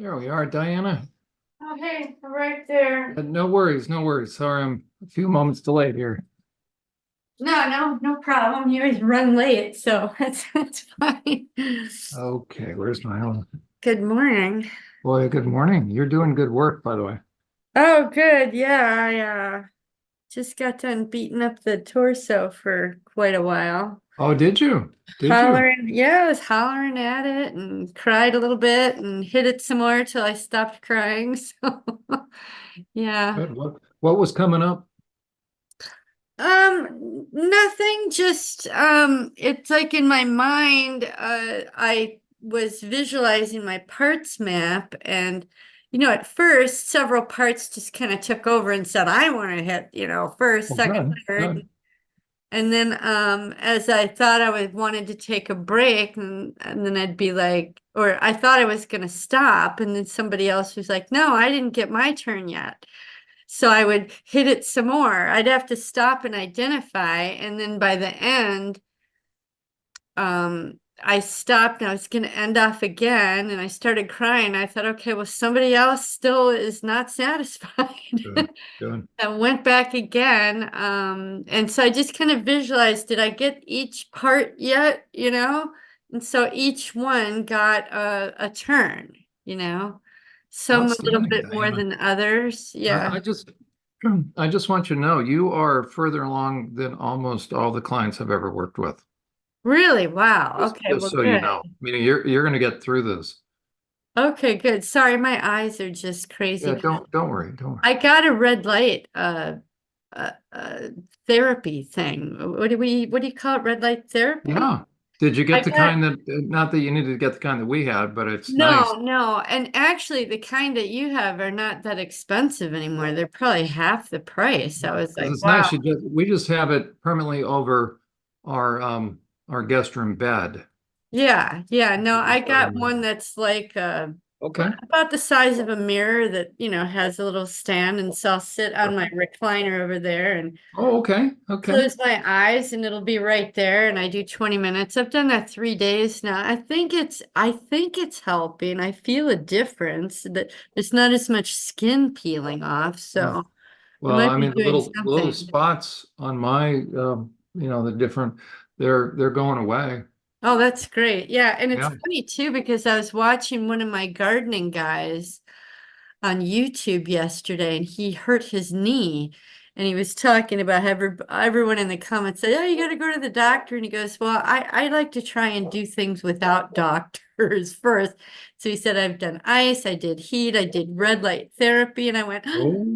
There we are, Diana. Oh, hey, I'm right there. No worries, no worries. Sorry, I'm a few moments delayed here. No problem. You always run late, so that's fine. Okay, where's my own? Good morning. Boy, good morning. You're doing good work, by the way. Oh, good. Yeah, I just got done beating up the torso for quite a while. Oh, did you? Did you? Hollering, yeah, I was hollering at it and cried a little bit and hit it some more till I stopped crying. So, yeah. Good. What was coming up? Nothing, just it's like in my mind, I was visualizing my parts map and at first several parts just kind of took over and said, I want to hit, first, Oh, second, good, third. good. And then as I thought wanted to take a break and then I'd be like, or I thought I was gonna stop, and then somebody else was like, no, I didn't get my turn yet. So I would hit it some more. I'd have to stop and identify. And then by the end, I stopped and I was going to end off again. And I started crying. I thought, okay, well, somebody else still is not satisfied. Good, good. I went back again. And so I just kind of visualized, did I get each part yet? And so each one got a turn, you know? Some a little Outstanding, bit more Diana. than others. Yeah. I just I just want you to know you are further along than almost all the clients I've ever worked with. Really? Wow. Just Okay, just well, so you know. good. I mean, you're gonna get through this. Okay, good. Sorry, my eyes are just Yeah, crazy. don't worry, don't worry. I got a red light uh therapy thing. What do you call it? Red light therapy? Yeah. Did you I get the got kind that, not that you needed to get the kind that we had, but it's nice. no. And actually the kind that you have are not that expensive anymore. They're probably half the price. I was Because like, it's wow. nice. We just have it permanently over our guest room bed. Yeah. No, I got Um, one that's like okay. about the size of a mirror that, has a little stand, and so I'll sit on my recliner over there and Oh, okay. Okay. close my eyes and it'll be right there, and I do 20 minutes. I've done that 3 days now. I think it's helping. I feel a difference that there's not as much skin peeling off, Oh, so it well, might I be mean, the doing little something. spots on my the different, they're going away. Oh, that's great. Yeah, and it's Yeah. funny too because I was watching one of my gardening guys on YouTube yesterday and he hurt his knee, and he was talking about everyone in the comments said, oh, you got to go to the doctor. And he goes, well, I like to try and do things without doctors first. So he said, I've done ice, I did heat, I did red light therapy. And I went, Oh,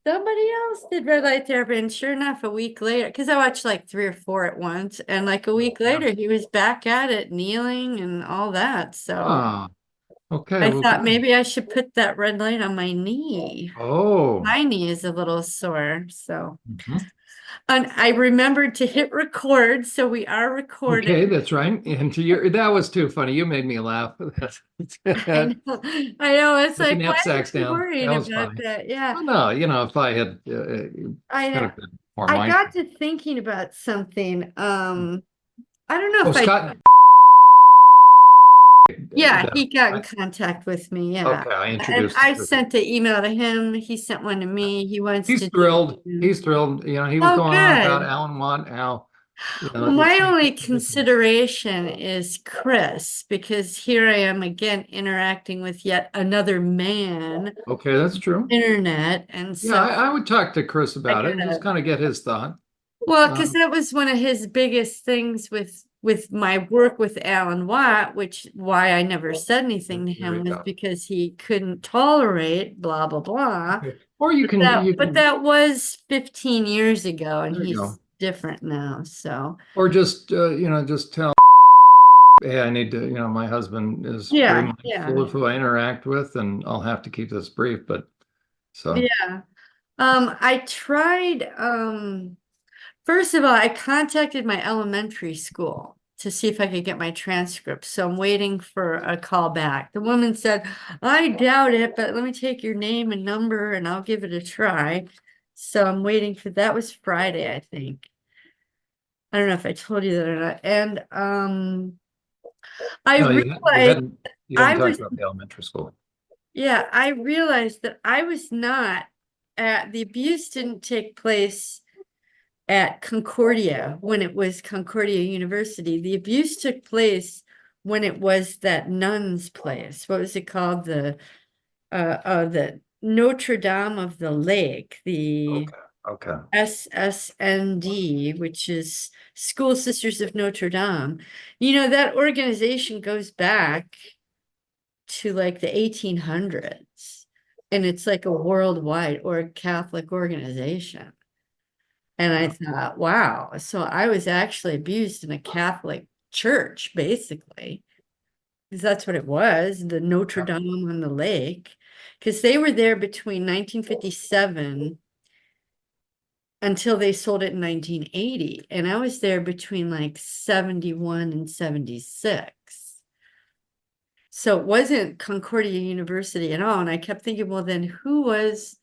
somebody else did red light therapy. And sure enough, a week later, because I watched like 3 or 4 at once, and like a week yeah. later, he was back at it, kneeling and all that. So Ah, okay. I Well, thought good. maybe I should put that red light on my knee. Oh, My knee is a little sore. So, mhm. and I remembered to hit record. So we are recording. Okay. That's right. And that was too funny. You made me laugh. I Put know. I know. It's the like, why are knapsacks you down. That worrying was about funny. that? Yeah. Well, no, if I had I kind know. of been more I got mindful. to thinking about something. I don't know Oh, if I, Scott, yeah, that, he got in contact with me. Yeah. okay, I And introduced I him to you. sent an email to him. He sent one to me. He wants He's to do. thrilled. He's thrilled. He was Oh, going on about good. Alan Watt, how, Well, it's my only fantastic. consideration is Chris, because here I am again interacting with yet another man, Okay, that's true. internet, and Yeah, so I would talk to Chris I about it and just gotta, kind of get his thought. well, because Um, that was one of his biggest things with my work with Alan Watt, which why I never said anything to there him you was go. because he couldn't tolerate blah blah blah. Okay. Or you But can, that you but can, that was 15 years ago, and there you he's go. different now. So Or just, just tell, hey, I need to, my husband is very yeah. mindful of who I interact with, and I'll have to keep this brief, but so. Yeah. I tried, first of all, I contacted my elementary school to see if I could get my transcript. So I'm waiting for a call back. The woman said, I doubt it, but let me take your name and number and I'll give it a try. So I'm waiting for that. Was Friday, I think. I don't know if I told you that or not. And I No, you realized hadn't I talked was about the elementary school. Yeah, I realized that I was not the abuse didn't take place at Concordia when it was Concordia University. The abuse took place when it was that nun's place. What was it called? The Notre Dame of the Lake, the Okay. Okay. SSND, which is School Sisters of Notre Dame. You know, that organization goes back to like the 1800s, and it's like a worldwide or Catholic organization. And I thought, wow, so I was actually abused in a Catholic church, basically, because that's what it was, the Notre Yeah. Dame on the Lake, because they were there between 1957 until they sold it in 1980. And I was there between like 71 and 76. So it wasn't Concordia University at all. And I kept thinking, well, then who was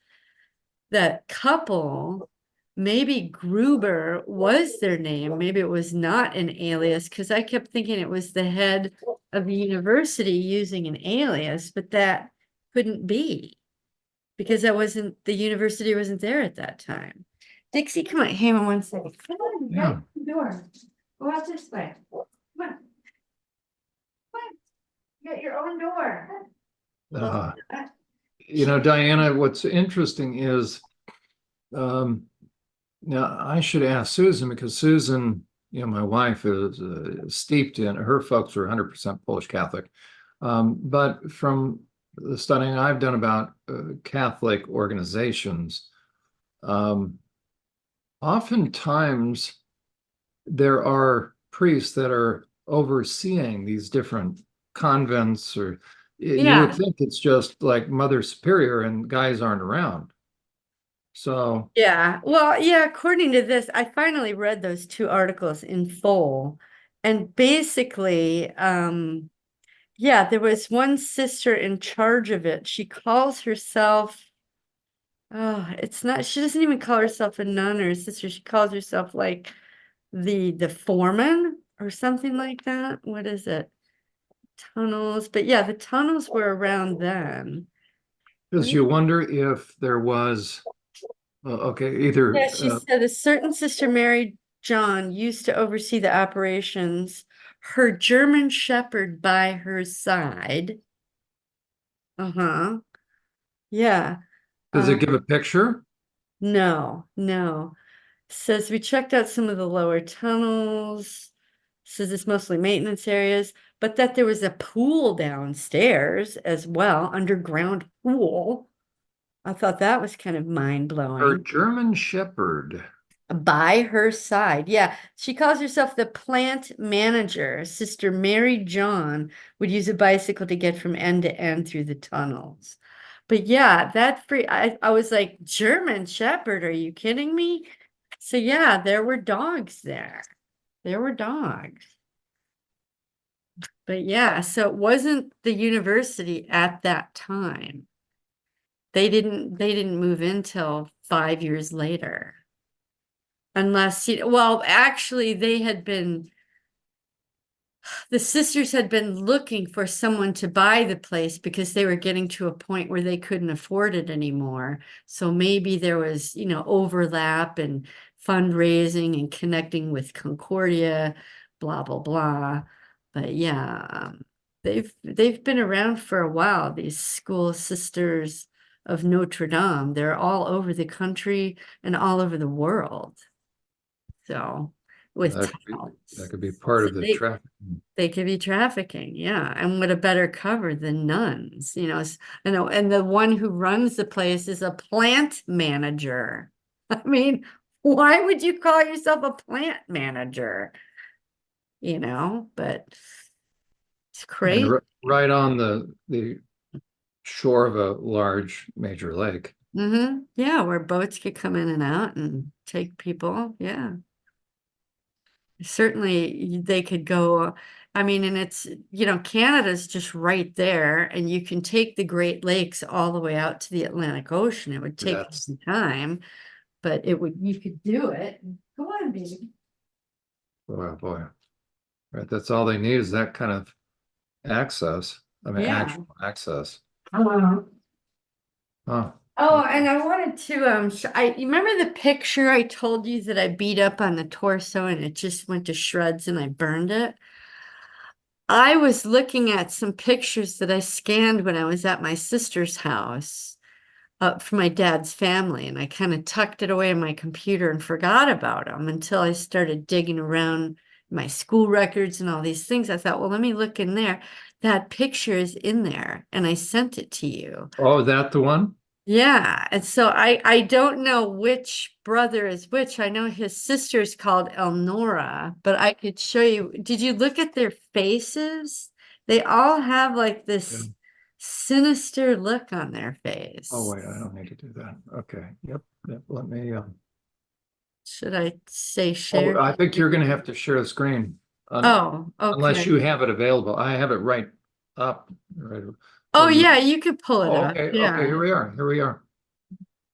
that couple? Maybe Gruber was their name. Maybe it was not an alias, because I kept thinking it was the head of the university using an alias, but that couldn't be because the university wasn't there at that time. Dixie, come on, hang on one second. Come on, Yeah. right the door. Go out this way. Come on. Come on. You got your own door. Uh, Diana, what's interesting is, now I should ask Susan because Susan, my wife is steeped in, her folks are 100% Polish Catholic. But from the studying I've done about Catholic organizations, um, oftentimes there are priests that are overseeing these different convents, or you would Yeah, think it's just like Mother Superior and guys aren't around. So yeah. Well, yeah, according to this, I finally read those two articles in full. And basically, yeah, there was one sister in charge of it. She calls herself, oh, it's not, she doesn't even call herself a nun or a sister. She calls herself like the foreman or something like that. What is it? Tunnels. But yeah, the tunnels were around then. because you wonder if there was, okay, Yeah, either she said a certain sister Mary John used to oversee the operations, her German Shepherd by her side. Uh-huh. Yeah. does Uh, it give a picture? no, no. Says we checked out some of the lower tunnels. Says it's mostly maintenance areas, but that there was a pool downstairs as well, underground pool. I thought that was kind of Her mind-blowing. German Shepherd. By her side. Yeah, she calls herself the plant manager. Sister Mary John would use a bicycle to get from end to end through the tunnels. But yeah, I was like, German Shepherd, are you kidding me? So yeah, there were dogs there. There were dogs. But yeah, so it wasn't the university at that time. They didn't move in till 5 years later. Unless, well, actually, the sisters had been looking for someone to buy the place because they were getting to a point where they couldn't afford it anymore. So maybe there was, overlap and fundraising and connecting with Concordia, blah, blah, blah. But yeah, they've been around for a while, these school sisters of Notre Dame. They're all over the country and all over the world. So with That towns. could be part So of the they traffic. they could be trafficking, yeah. And what a better cover than nuns, and the one who runs the place is a plant manager. I mean, why would you call yourself a plant manager? But it's And crazy. right on the shore of a large major lake. Yeah, where boats could come in and out and take people. Yeah. Certainly they could go, I mean, and Canada's just right there, and you can take the Great Lakes all the way out to the Atlantic Ocean. It would take That's some time, but you could do it. Go on, baby. oh boy, right. That's all they need is that kind of access. I mean, Yeah, actual access. Oh, Oh, okay. and I wanted to you remember the picture I told you that I beat up on the torso and it just went to shreds and I burned it? I was looking at some pictures that I scanned when I was at my sister's house for my dad's family, and I kind of tucked it away in my computer and forgot about them until I started digging around my school records and all these things. I thought, well, let me look in there. That picture is in there, and I sent it to you. Oh, is that the one? Yeah, and so I don't know which brother is which. I know his sister's called Elnora, but I could show you. Did you look at their faces? They all have like Yeah. this sinister look on their Oh, face. wait, I don't need to do that. Okay. Yep. Yep. Let me, Should I say oh, share? I think you're going to have to share the screen Oh, unless okay. you have it available. I have it right up. Right. Oh Oh, you, yeah, you could pull it oh, up. okay. Okay. Yeah. Here we are. Here we are.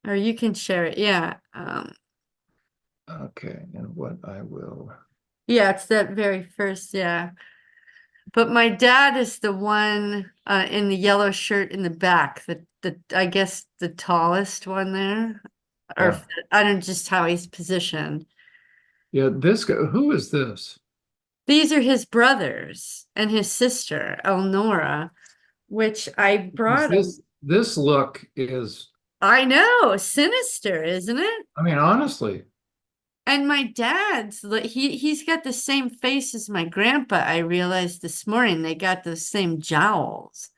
Or you can share it. Yeah. Okay. And what I will, Yeah, it's that very first, yeah. But my dad is the one in the yellow shirt in the back, the I guess the tallest one there. Or yeah. I don't know just how he's positioned. Yeah. This guy, who is this? These are his brothers and his sister, Elnora, which I Is brought him. this look is, I know, sinister, isn't it? I mean, honestly, And my dad's like he's got the same face as my grandpa. I realized this morning they got those same jowls.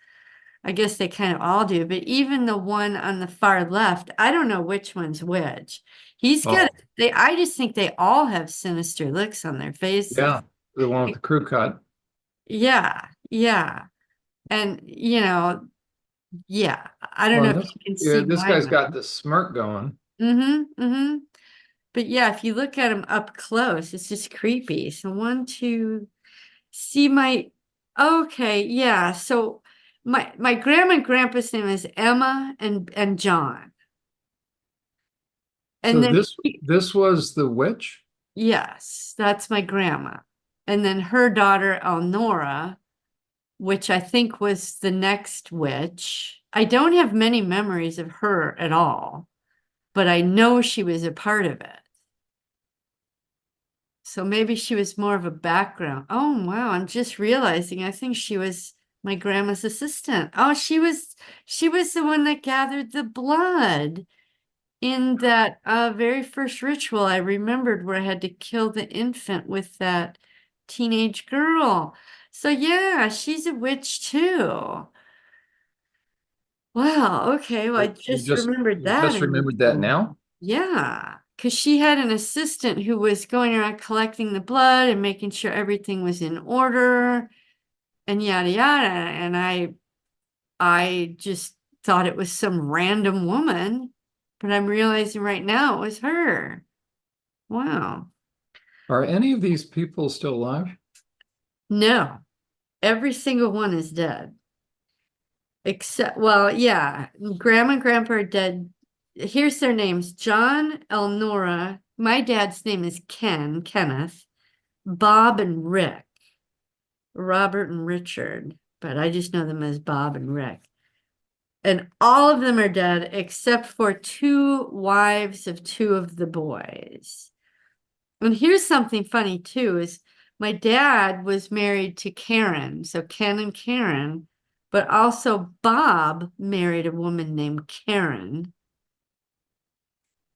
I guess they kind of all do, but even the one on the far left, I don't know which one's which. He's got oh, I just think they all have sinister looks on their faces. yeah. The one with the crew cut. Yeah, yeah. And yeah. I don't Well, know and if this, you can yeah, see this my guy's got one. this smirk going. Mm-hmm. Mm-hmm. But yeah, if you look at him up close, it's just creepy. So one, two, see my okay, yeah. So my grandma and grandpa's name is Emma and John. And So then this was the witch? yes, that's my grandma. And then her daughter Elnora, which I think was the next witch. I don't have many memories of her at all, but I know she was a part of it. So maybe she was more of a background. Oh, wow. I'm just realizing I think she was my grandma's assistant. Oh, she was the one that gathered the blood in that very first ritual I remembered where I had to kill the infant with that teenage girl. So yeah, she's a witch too. Wow, okay. Well, I just remembered You that just in this remembered that one. now? Yeah, because she had an assistant who was going around collecting the blood and making sure everything was in order and yada yada. And I just thought it was some random woman, but I'm realizing right now it was her. Wow. Are any of these people still alive? No, every single one is dead. Except, well, yeah, grandma and grandpa are dead. Here's their names: John, Elnora. My dad's name is Kenneth, Bob and Rick, Robert and Richard, but I just know them as Bob and Rick. And all of them are dead except for two wives of two of the boys. And here's something funny too, is my dad was married to Karen, so Ken and Karen, but also Bob married a woman named Karen.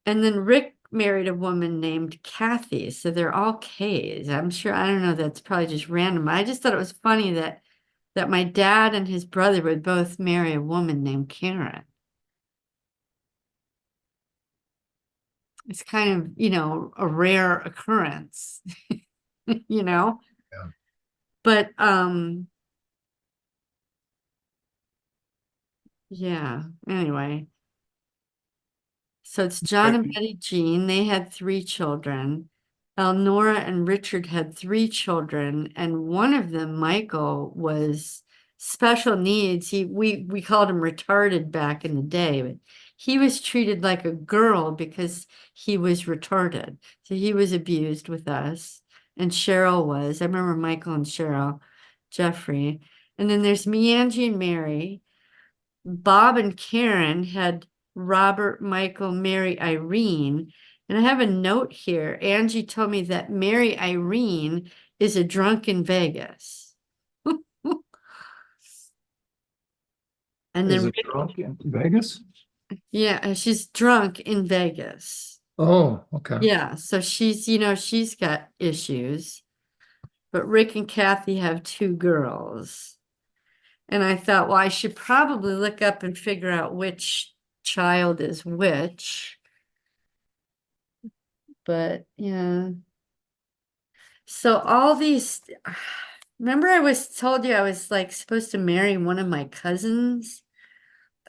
And then Rick married a woman named Kathy. So they're all K's. I'm sure, I don't know, that's probably just random. I just thought it was funny that my dad and his brother would both marry a woman named Karen. It's kind of, a rare occurrence, you know? Yeah. But yeah, anyway. So it's John and Okay. Betty Jean. They had three children. Elnora and Richard had three children, and one of them, Michael, was special needs. We called him retarded back in the day, but he was treated like a girl because he was retarded. So he was abused with us, and Cheryl was. I remember Michael and Cheryl, Jeffrey. And then there's me, Angie, and Mary. Bob and Karen had Robert, Michael, Mary, Irene. And I have a note here. Angie told me that Mary Irene is a drunk in Vegas. And Is then it drunk in Vegas? yeah, she's drunk in Vegas. Oh, okay. Yeah, so she's, she's got issues. But Rick and Kathy have two girls. And I thought, well, I should probably look up and figure out which child is which. But yeah. So all these, remember I was told you I was like supposed to marry one of my cousins?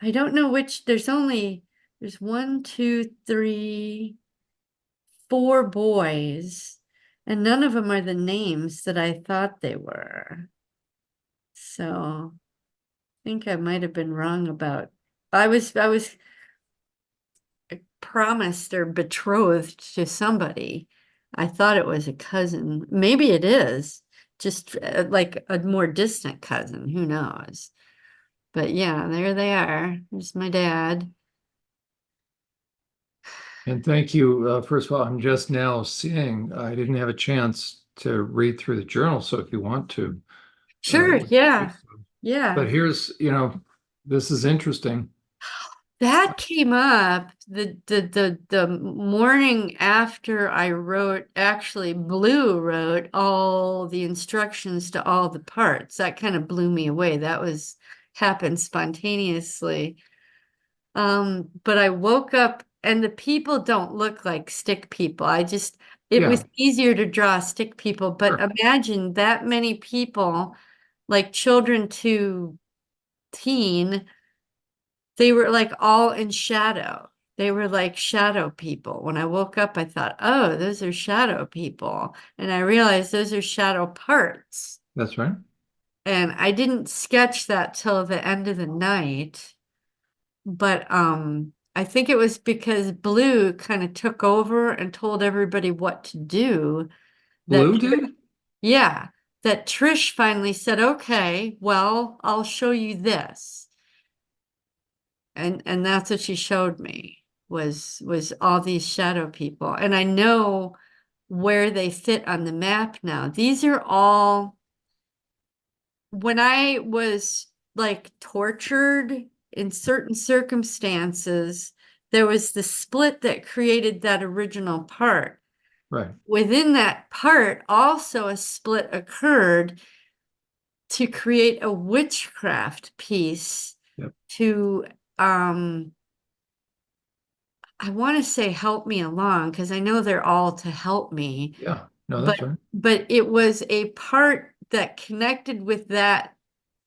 I don't know which, there's one, two, three, four boys, and none of them are the names that I thought they were. So I think I might have been wrong about, I was promised or betrothed to somebody. I thought it was a cousin. Maybe it is, just like a more distant cousin. Who knows? But yeah, there they are. There's my dad. And thank you. First of all, I'm just now seeing, I didn't have a chance to read through the journal. So if you want to, Sure, we can do yeah, so. yeah. But here's, this is interesting. That came up the morning after I wrote, actually Blue wrote all the instructions to all the parts. That kind of blew me away. That was happened spontaneously. But I woke up and the people don't look like stick people. It Yeah, was easier to draw stick people, but sure. imagine that many people, like children to teen, they were like all in shadow. They were like shadow people. When I woke up, I thought, oh, those are shadow people. And I realized those are shadow parts. That's right. And I didn't sketch that till the end of the night. But I think it was because Blue kind of took over and told everybody what to do. That Blue did? yeah, that Trish finally said, "Okay, well, I'll show you this." And that's what she showed me was all these shadow people. And I know where they fit on the map now. These are all when I was like tortured in certain circumstances, there was the split that created that original part. Right. Within that part, also a split occurred to create a witchcraft piece Yep. to, I want to say help me along because I know they're all to help me, Yeah. No, but that's right. but it was a part that connected with that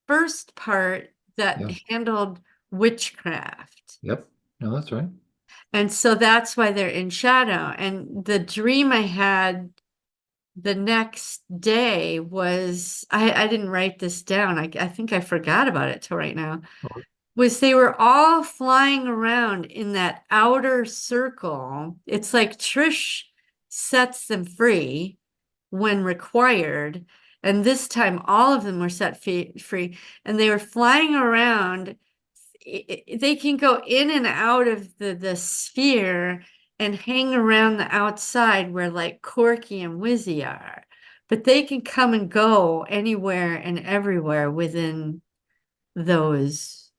first part that Yeah. handled witchcraft. Yep. No, that's right. And so that's why they're in shadow. And the dream I had the next day was I didn't write this down. I think I forgot about it till right now. Oh, Was they were all flying around in that outer circle. It's like Trish sets them free when required. And this time, all of them were set free, and they were flying around. They can go in and out of the sphere and hang around the outside where like Corky and Wizzy are. But they can come and go anywhere and everywhere within those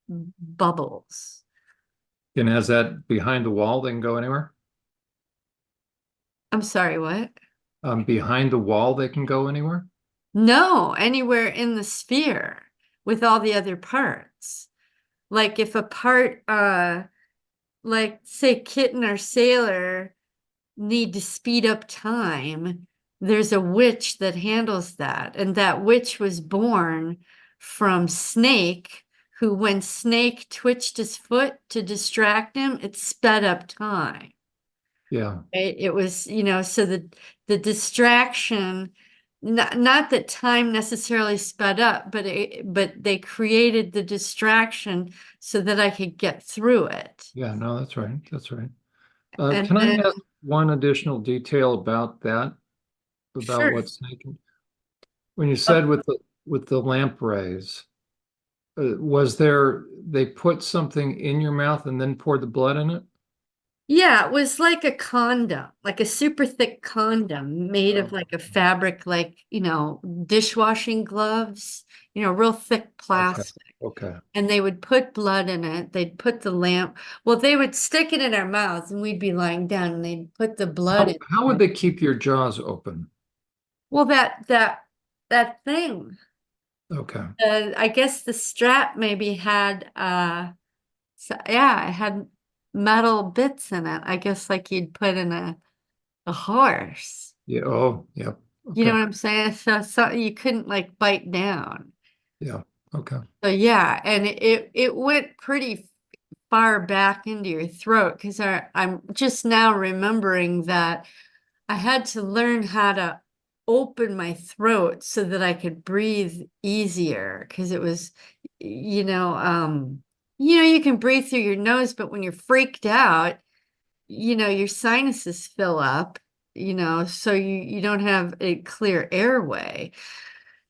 bubbles. and has that behind the wall, they can go anywhere? I'm sorry, what? Behind the wall, they can go anywhere? No, anywhere in the sphere with all the other parts. Like if a part, like say Kitten or Sailor need to speed up time, there's a witch that handles that. And that witch was born from Snake, who, when Snake twitched his foot to distract him, it sped up time. Yeah. Right? It was, so the distraction, not that time necessarily sped up, but they created the distraction so that I could get through it. Yeah. No, that's right. That's right. And Can I then, ask one additional detail about that, about sure. what Snake, when you Oh, said with the lamp rays, they put something in your mouth and then poured the blood in it? Yeah, it was like a condom, like a super thick condom made of Oh, like a fabric, like, dishwashing gloves, real thick okay. plastic. Okay. And they would put blood in it. They'd put the lamp. Well, they would stick it in our mouths and we'd be lying down and they'd put the blood in. How would they keep your jaws open? Well, that thing. Okay. I guess the strap maybe had so, yeah, it had metal bits in it. I guess like you'd put in a horse. Yeah. Oh, yeah. You know Okay. what I'm saying? So you couldn't like bite down. Yeah. Okay. So yeah, and it went pretty far back into your throat because I'm just now remembering that I had to learn how to open my throat so that I could breathe easier because it was, you know, um, you can breathe through your nose, but when you're freaked out, your sinuses fill up, so you don't have a clear airway.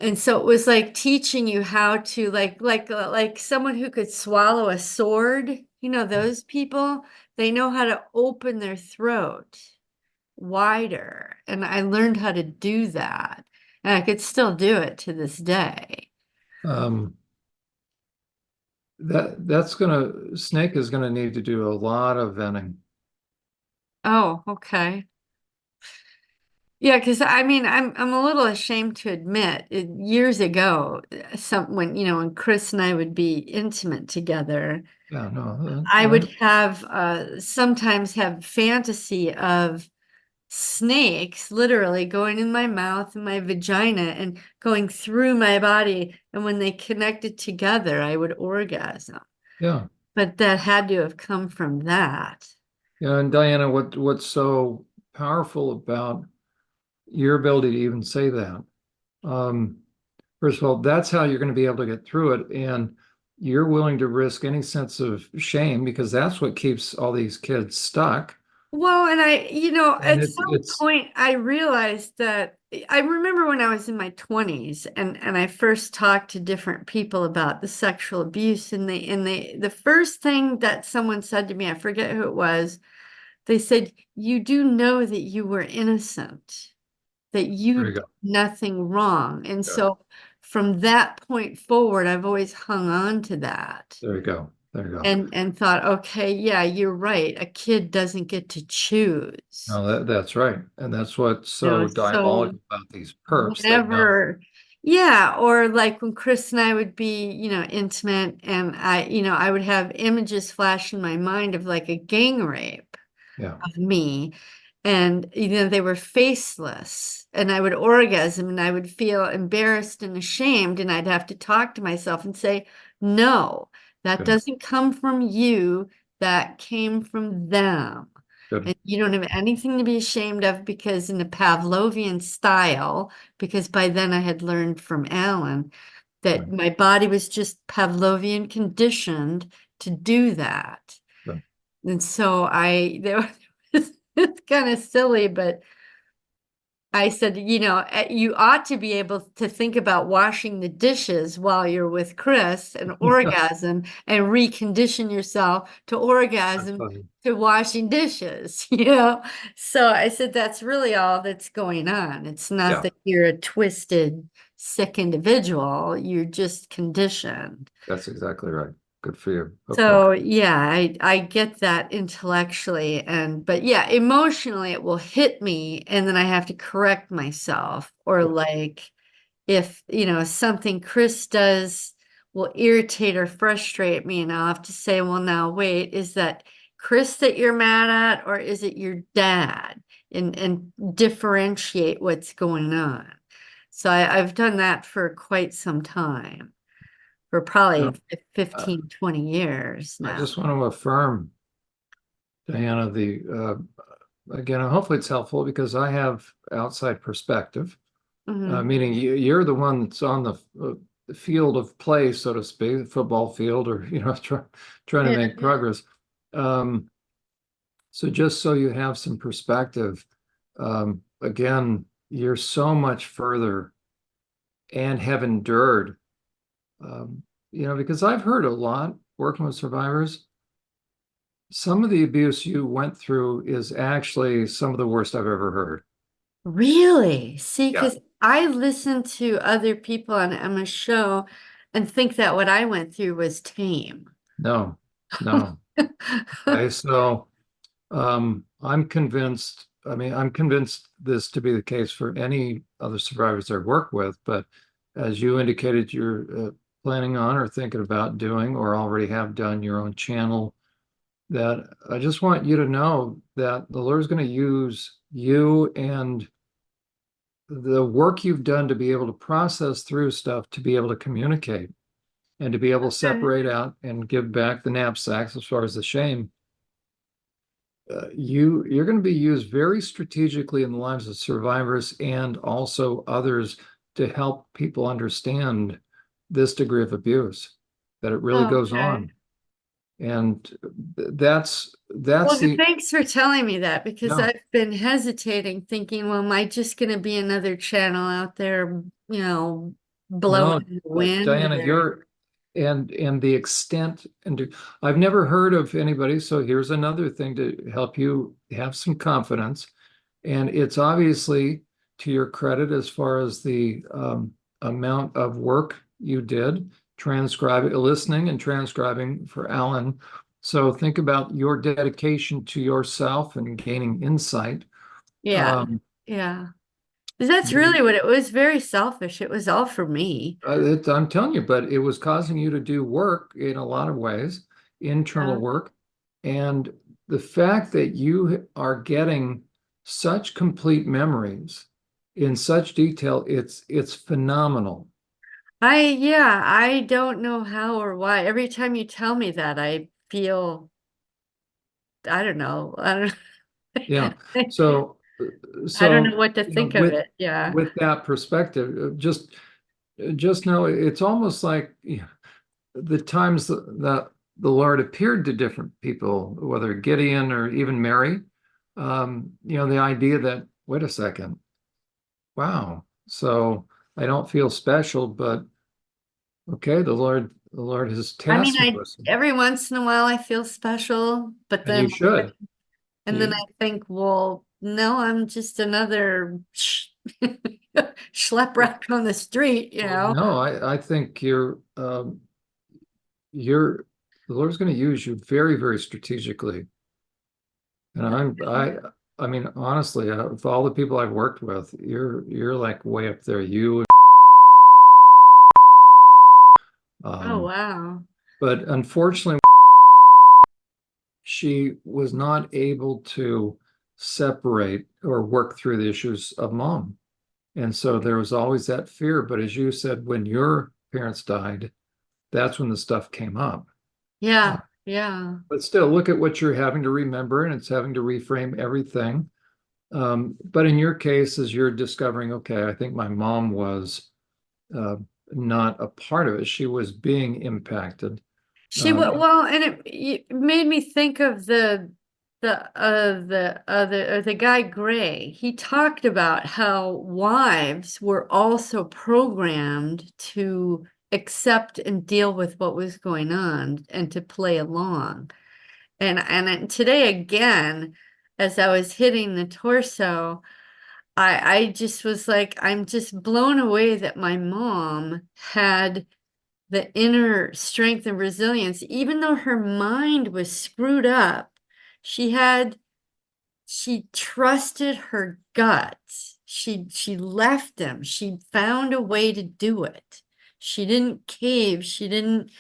And so it was like teaching you how to like someone who could swallow a sword, those people, they know how to open their throat wider. And I learned how to do that. And I could still do it to this day. Um, Snake is gonna need to do a lot of venting. Oh, okay. Yeah, because I mean, I'm a little ashamed to admit, years ago, when Chris and I would be intimate together, Yeah, no, I would have sometimes have fantasy of snakes literally going in my mouth and my vagina and going through my body. And when they connected together, I would orgasm. yeah, But that had to have come from that. yeah. And Diana, what's so powerful about your ability to even say that? Um, First of all, that's how you're going to be able to get through it, and you're willing to risk any sense of shame because that's what keeps all these kids stuck. Well, and And at some point I realized that I remember when I was in my 20s and I first talked to different people about the sexual abuse the first thing that someone said to me, I forget who it was, they said, "You do know that you were innocent, that you there you did go. nothing wrong." And Yeah, so from that point forward, I've always hung on to that there you go. There you go. and thought, okay, yeah, you're right. A kid doesn't get to choose. No, that's right. And that's what's so So diabolical about these perps. They know. whenever, yeah, or like when Chris and I would be, intimate and I would have images flash in my mind of like a gang rape Yeah, of me. And, they were faceless and I would orgasm and I would feel embarrassed and ashamed. And I'd have to talk to myself and say, no, that good, doesn't come from you. That came from them. good. And you don't have anything to be ashamed of because in the Pavlovian style, because by then I had learned from Alan that Good, my body was just Pavlovian conditioned to do that. good. And so there was, it's kind of silly, but I said, you ought to be able to think about washing the dishes while you're with Chris and orgasm and recondition yourself to That's orgasm funny. to washing dishes, you know? So I said, that's really all that's going on. It's not Yeah, that you're a twisted, sick individual. You're just conditioned. that's exactly right. Good for you. Okay. So yeah, I get that intellectually but yeah, emotionally it will hit me and then I have to correct myself or Yeah, like if, something Chris does will irritate or frustrate me and I'll have to say, well, now wait, is that Chris that you're mad at or is it your dad? And differentiate what's going on. So I've done that for quite some time for yeah. probably Uh, 15, 20 years I now. just want to affirm, Diana, again, hopefully it's helpful because I have outside perspective. Hmm. Meaning you're the one that's on the field of play, so to speak, the football field, or trying to Yeah. make progress. Um, so just so you have some perspective, again, you're so much further and have endured because I've heard a lot working with survivors. Some of the abuse you went through is actually some of the worst I've ever heard. Really? See, Yeah. because I listen to other people on Emma's show and think that what I went through was tame. No, no. Okay, so I'm convinced this to be the case for any other survivors I work with, but as you indicated, you're planning on or thinking about doing or already have done your own channel, that I just want you to know that the Lord's going to use you and the work you've done to be able to process through stuff, to be able to communicate and to be able to Okay. separate out and give back the knapsacks as far as the shame. You're going to be used very strategically in the lives of survivors and also others to help people understand this degree of abuse, that it really goes Okay. on. And that's Well, the thanks for telling me that because no, I've been hesitating, thinking, well, am I just going to be another channel out there, blowing no, in the wind Diana, or you're and the extent I've never heard of anybody. So here's another thing to help you have some confidence. And it's obviously to your credit as far as the amount of work you did transcribing, listening and transcribing for Alan. So think about your dedication to yourself and gaining insight. yeah, Um, yeah. That's really the what it was. Very selfish. It was all for me. I'm telling you, but it was causing you to do work in a lot of ways, internal Yeah. work. And the fact that you are getting such complete memories in such detail, it's phenomenal. Yeah, I don't know how or why. Every time you tell me that, I feel, I don't know. I don't Yeah. know. So I don't know so what to think of it. Yeah. with that perspective, just know it's almost like the times that the Lord appeared to different people, whether Gideon or even Mary, the idea that, wait a second, wow, so I don't feel special, but okay, the Lord has I mean, tasked me with some, every once in a while I feel special, but and you should. and then You, I think, well, no, I'm just another schlep rat on the street, well, no, I think you're, the Lord's going to use you very, very strategically. And I mean, honestly, of all the people I've worked with, you're like way up there. Oh, Um, wow. but unfortunately, she was not able to separate or work through the issues of mom. And so there was always that fear. But as you said, when your parents died, that's when the stuff came up. Uh, Yeah, yeah. but still, look at what you're having to remember, and it's having to reframe everything. But in your case, as you're discovering, okay, I think my mom was uh, not a part of it. She was being impacted. Um, Well, and it made me think of the guy Gray. He talked about how wives were also programmed to accept and deal with what was going on and to play along. Today again, as I was hitting the torso, I just was like, I'm just blown away that my mom had the inner strength and resilience, even though her mind was screwed up, she had, she trusted her guts. She left him. She found a way to do it. She didn't cave. She didn't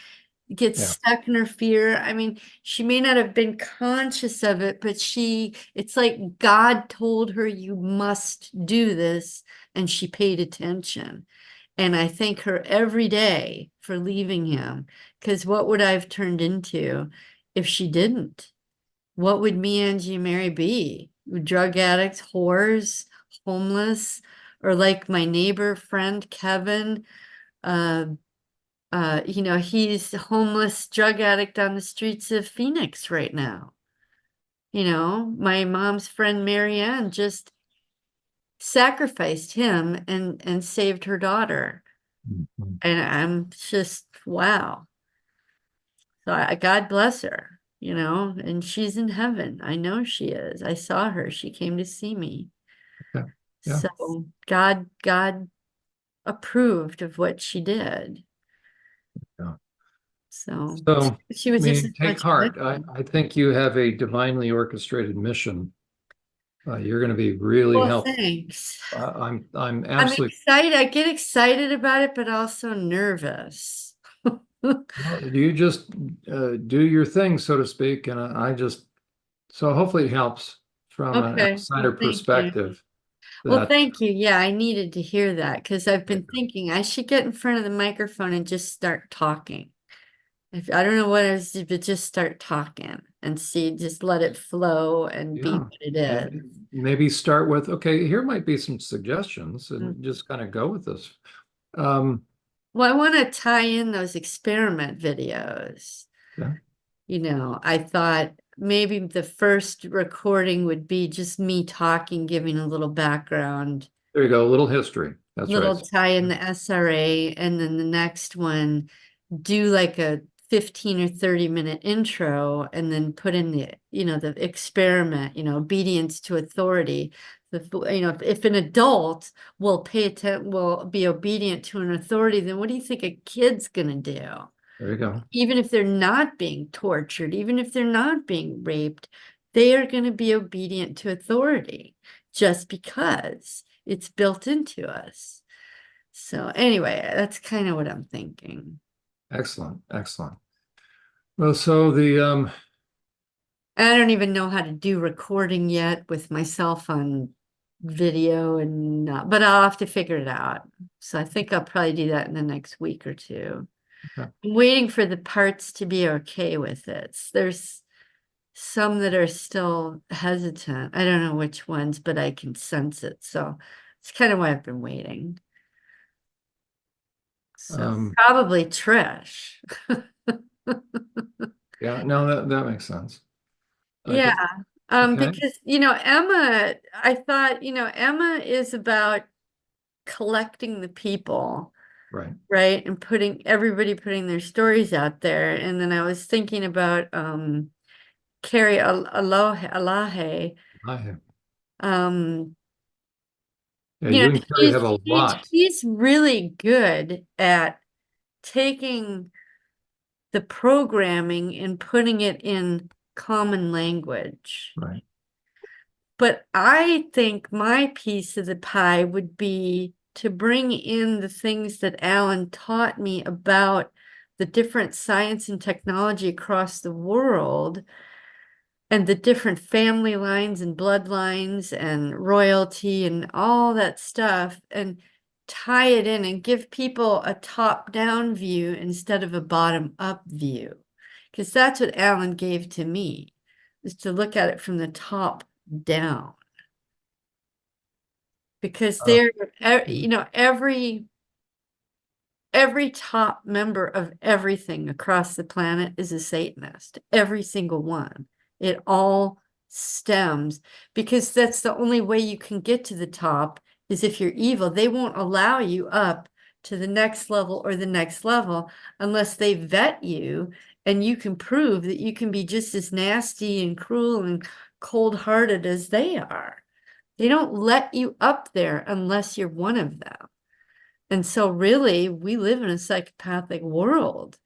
get yeah, stuck in her fear. I mean, she may not have been conscious of it, but it's like God told her, you must do this, and she paid attention. And I thank her every day for leaving him, because what would I have turned into if she didn't? What would me, Angie, and Mary be? Drug addicts, whores, homeless, or like my neighbor friend Kevin, uh, he's a homeless drug addict on the streets of Phoenix right now. My mom's friend Marianne just sacrificed him and saved her daughter. Mhm. And I'm just, wow. So God bless her, and she's in heaven. I know she is. I saw her. She came to see me. Yeah. Yeah. So God approved of what she did. Yeah. So So, she I was just as mean, take much heart. I, victim. I think you have a divinely orchestrated mission. You're going to be really Well, helpful. thanks. I'm I'm absolutely. excited. I get excited about it, but also nervous. Well, you just do your thing, so to speak, and I just so hopefully it helps from an Okay. outsider Well, thank you. perspective. Well, That thank you. Yeah, I needed to hear that because I've been thinking I should get in front of the microphone and just start talking. If I don't know what it is, but just start talking and see, just let it flow and be yeah, what it is. and maybe start with okay. Here might be some suggestions, Mm. and just kind of go with this. Um, Well, I want to tie in those experiment videos. yeah, I thought maybe the first recording would be just me talking, giving a little background, there you go. A little history. That's right. little tie in the SRA, and then the next one do like a 15 or 30-minute intro and then put in the experiment, obedience to authority. If an adult will be obedient to an authority, then what do you think a kid's gonna do? There you go. Even if they're not being tortured, even if they're not being raped, they are going to be obedient to authority just because it's built into us. So anyway, that's kind of what I'm thinking. Excellent. Excellent. Well, so I don't even know how to do recording yet with myself on video and not, but I'll have to figure it out. So I think I'll probably do that in the next week or two. I'm waiting for the parts to be okay with it. There's some that are still hesitant. I don't know which ones, but I can sense it. So it's kind of why I've been waiting. So um, probably Trish. yeah, no, that makes sense. Yeah. Okay. Okay. Because Emma, I thought, Emma is about collecting the people, Right. right? And putting their stories out there. And then I was thinking about Carrie Alahe. I have. Um, Yeah, you and Carrie she's have a she's lot. she's really good at taking the programming and putting it in common language. Right. But I think my piece of the pie would be to bring in the things that Alan taught me about the different science and technology across the world and the different family lines and bloodlines and royalty and all that stuff and tie it in and give people a top-down view instead of a bottom-up view. Because that's what Alan gave to me, is to look at it from the top down. Because Uh, every top member of everything across the planet is a Satanist. Every single one. It all stems because that's the only way you can get to the top is if you're evil. They won't allow you up to the next level or the next level unless they vet you and you can prove that you can be just as nasty and cruel and cold-hearted as they are. They don't let you up there unless you're one of them. And so really, we live in a psychopathic world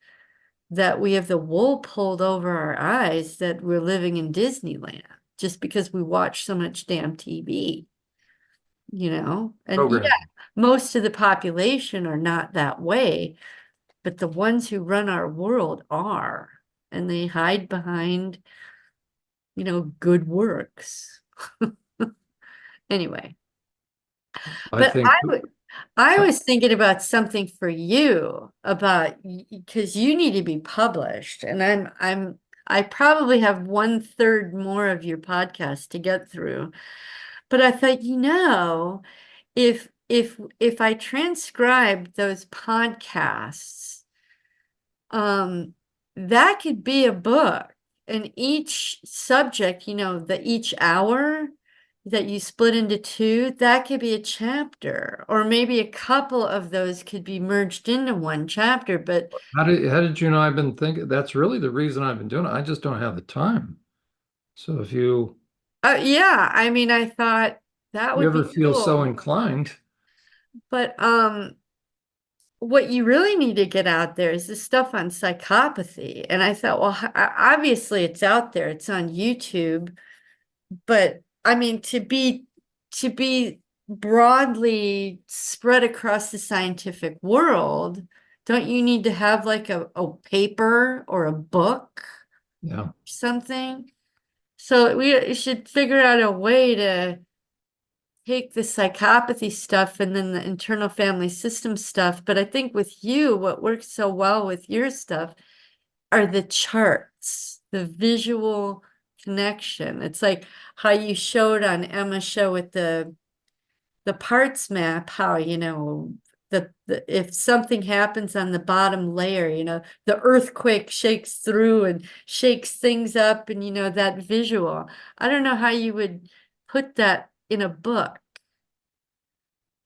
that we have the wool pulled over our eyes that we're living in Disneyland just because we watch so much damn TV, And yeah, Program. most of the population are not that way, but the ones who run our world are, and they hide behind, good works. Anyway. I But think I was thinking about something for you about because you need to be published, and I probably have 1/3 more of your podcast to get through. But I thought, if I transcribe those podcasts, um, that could be a book, and each subject, each hour that you split into two, that could be a chapter, or maybe a couple of those could be merged into one chapter. But How did you know I've been thinking? That's really the reason I've been doing it. I just don't have the time. So if yeah, I mean, I thought that you would ever be feel so cool. inclined, But what you really need to get out there is the stuff on psychopathy. And I thought, well, obviously it's out there, it's on YouTube, but I mean, to be broadly spread across the scientific world, don't you need to have like a paper or a book, yeah, something? So we should figure out a way to take the psychopathy stuff and then the internal family system stuff. But I think with you, what works so well with your stuff are the charts, the visual connection. It's like how you showed on Emma's show with the parts map, how, the if something happens on the bottom layer, the earthquake shakes through and shakes things up, and that visual. I don't know how you would put that in a book,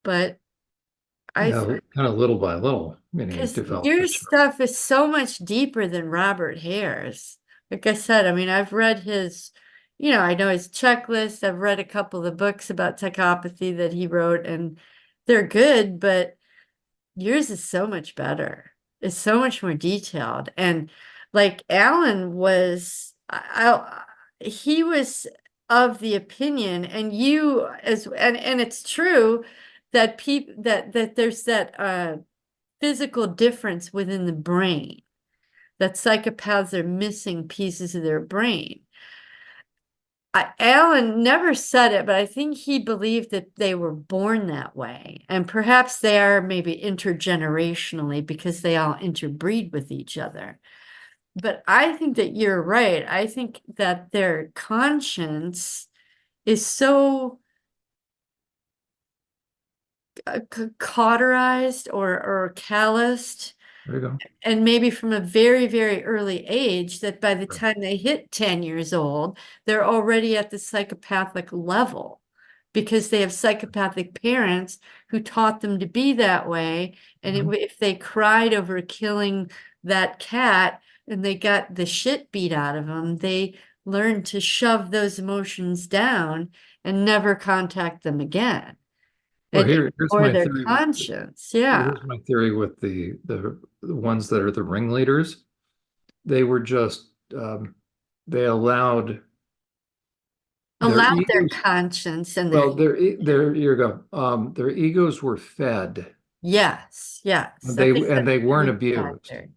but I yeah, kind of little by little, meaning because develop your the stuff is so much deeper than Robert Hare's. Like I said, I mean, I've read his, I know his checklist. I've read a couple of the books about psychopathy that he wrote, and they're good, but yours is so much better. It's so much more detailed. And like Alan was, he was of the opinion, and you and it's true that people that there's that physical difference within the brain, that psychopaths are missing pieces of their brain. Alan never said it, but I think he believed that they were born that way. And perhaps they are maybe intergenerationally because they all interbreed with each other. But I think that you're right. I think that their conscience is so cauterized or calloused, there you go. and maybe from a very, very early age, that by the Right. time they hit 10 years old, they're already at the psychopathic level because they have psychopathic parents who taught them to be that way. And Mhm. if they cried over killing that cat and they got the shit beat out of them, they learned to shove those emotions down and never contact them again. Well, And here's or my their theory with conscience. Yeah. here's my theory with the ones that are the ringleaders. They were just they allowed their Allow their egos. conscience and their Well, their here you go. Their egos were fed. yes, yes. I They think and that's they a weren't good abused. factor.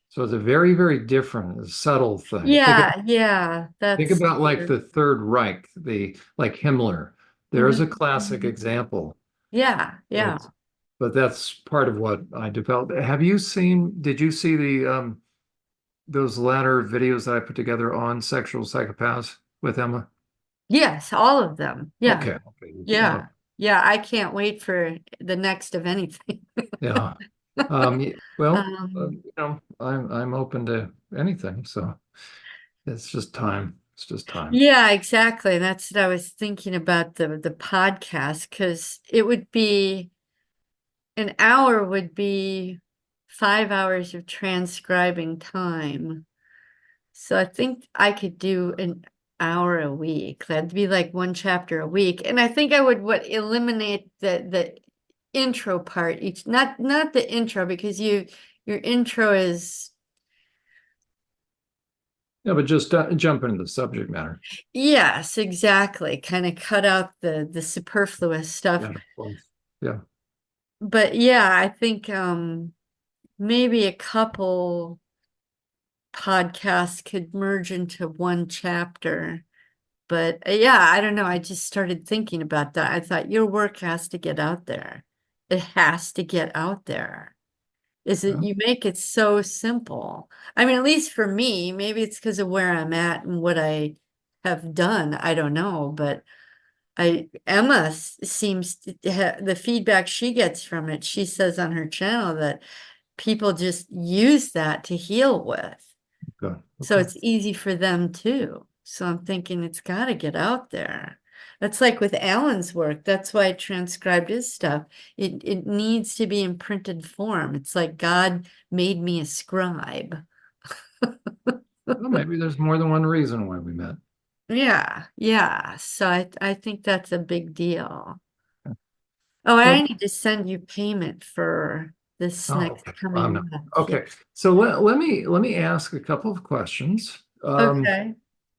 So it's a very, very different, subtle thing. Yeah, yeah, Think that's about like true. the Third Reich, the like Himmler. There's a Mhm, classic mhm. example. Yeah, But yeah. but that's part of what I developed. Did you see the those latter videos that I put together on sexual psychopaths with Emma? Yes, all of them. Yeah, Okay. yeah. Yeah, I can't wait for the next of anything. Yeah. Well, Um, I'm open to anything, so it's just time. It's just time. yeah, exactly. That's what I was thinking about the podcast, because it would be an hour would be 5 hours of transcribing time. So I think I could do an hour a week. That'd be like one chapter a week. And I think I would eliminate the intro part each, not the intro, because your intro is, Yeah, but just jump into the subject matter. yes, exactly. Kind of cut out the superfluous stuff. Yeah, both. Yeah. But yeah, I think maybe a couple podcasts could merge into one chapter. But yeah, I don't know. I just started thinking about that. I thought your work has to get out there. It has to get out there. Is it Yeah. you make it so simple? I mean, at least for me, maybe it's because of where I'm at and what I have done. I don't know, but Emma seems to the feedback she gets from it. She says on her channel that people just use that to heal with. Okay. So Okay. it's easy for them too. So I'm thinking it's got to get out there. That's like with Alan's work. That's why I transcribed his stuff. It needs to be in printed form. It's like God made me a scribe. Well, maybe there's more than one reason why we met. Yeah, yeah. So I think that's a big deal. Oh, I Well, need to send you payment for this oh, next okay. coming No. month. Yeah. Okay. So let me ask a couple of questions. Okay.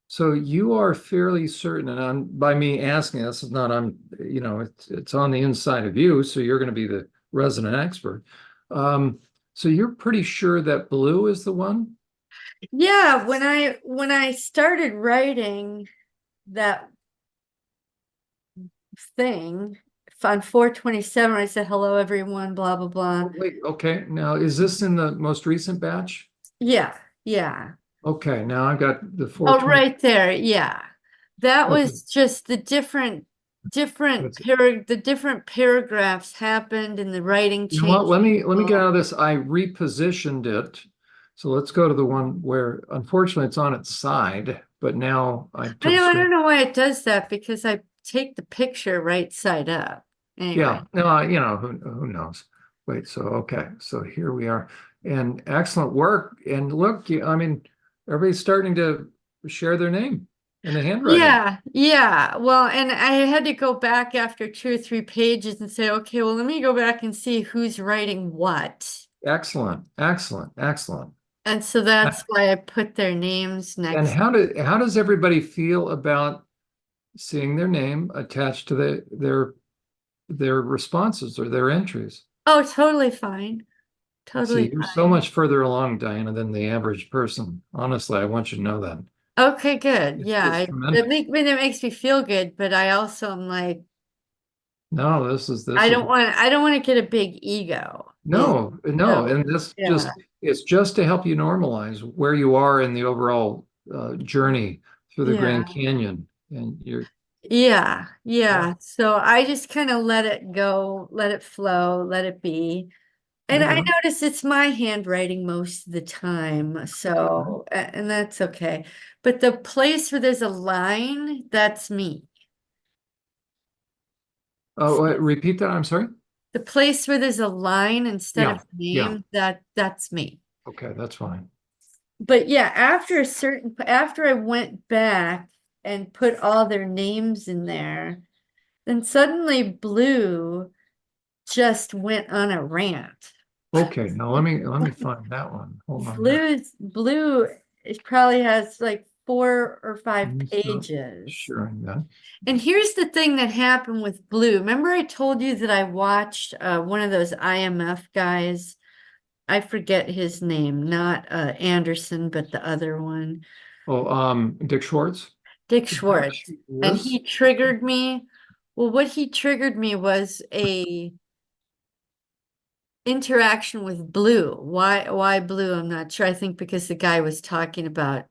So you are fairly certain, and by me asking this is not it's on the inside of you, so you're going to be the resident expert. So you're pretty sure that blue is the one? Yeah, when I started writing that thing on 427, I said hello everyone, blah blah blah. Oh, wait, okay. Now, is this in the most recent batch? Yeah, yeah. Okay, now I've got the Oh, 420. right there. Yeah. That Okay, was just the that's, the different paragraphs happened and the writing you know what? changed. Let me get out of this. I repositioned it. So let's go to the one where unfortunately it's on its side, but now I took I screen. don't know why it does that because I take the picture right side up. Anyway. Yeah, no, who knows? Wait, so okay, so here we are, and excellent work. And look, I mean, everybody's starting to share their name and the handwriting. Yeah, yeah. Well, and I had to go back after 2 or 3 pages and say, okay, well, let me go back and see who's writing what. Excellent, excellent, excellent. And so that's why I put their names And next. how does everybody feel about seeing their name attached to their responses or their entries? Oh, totally fine. See, Totally you're so fine. much further along, Diana, than the average person. Honestly, I want you to know that. Okay, good. Yeah, It's tremendous. it makes me feel good, but I also am like, No, this is I don't want to get a big ego. Is no, no, so, and this yeah, just it's just to help you normalize where you are in the overall journey through the yeah. Grand Canyon, and you're Yeah, yeah, yeah. So I just kind of let it go, let it flow, let it be. And there you I go. notice it's my handwriting most of the time. So, and that's okay. But the place where there's a line, that's me. Oh, repeat that. I'm sorry. The place where there's a line instead Yeah, of yeah. name, that's me. Okay, that's fine. But yeah, after I went back and put all their names in there, then suddenly Blue just went on a rant. Okay, now let me find that one. Hold on there. Blue, it probably has like 4 or 5 Let me start pages. sharing that. And here's the thing that happened with Blue. Remember I told you that I watched one of those IMF guys. I forget his name, not Anderson, but the other one, Oh, Dick Schwartz. Dick Dick Schwartz. And Schwartz. he triggered me. Well, what he triggered me was a interaction with Blue. Why Blue? I'm not sure. I think because the guy was talking about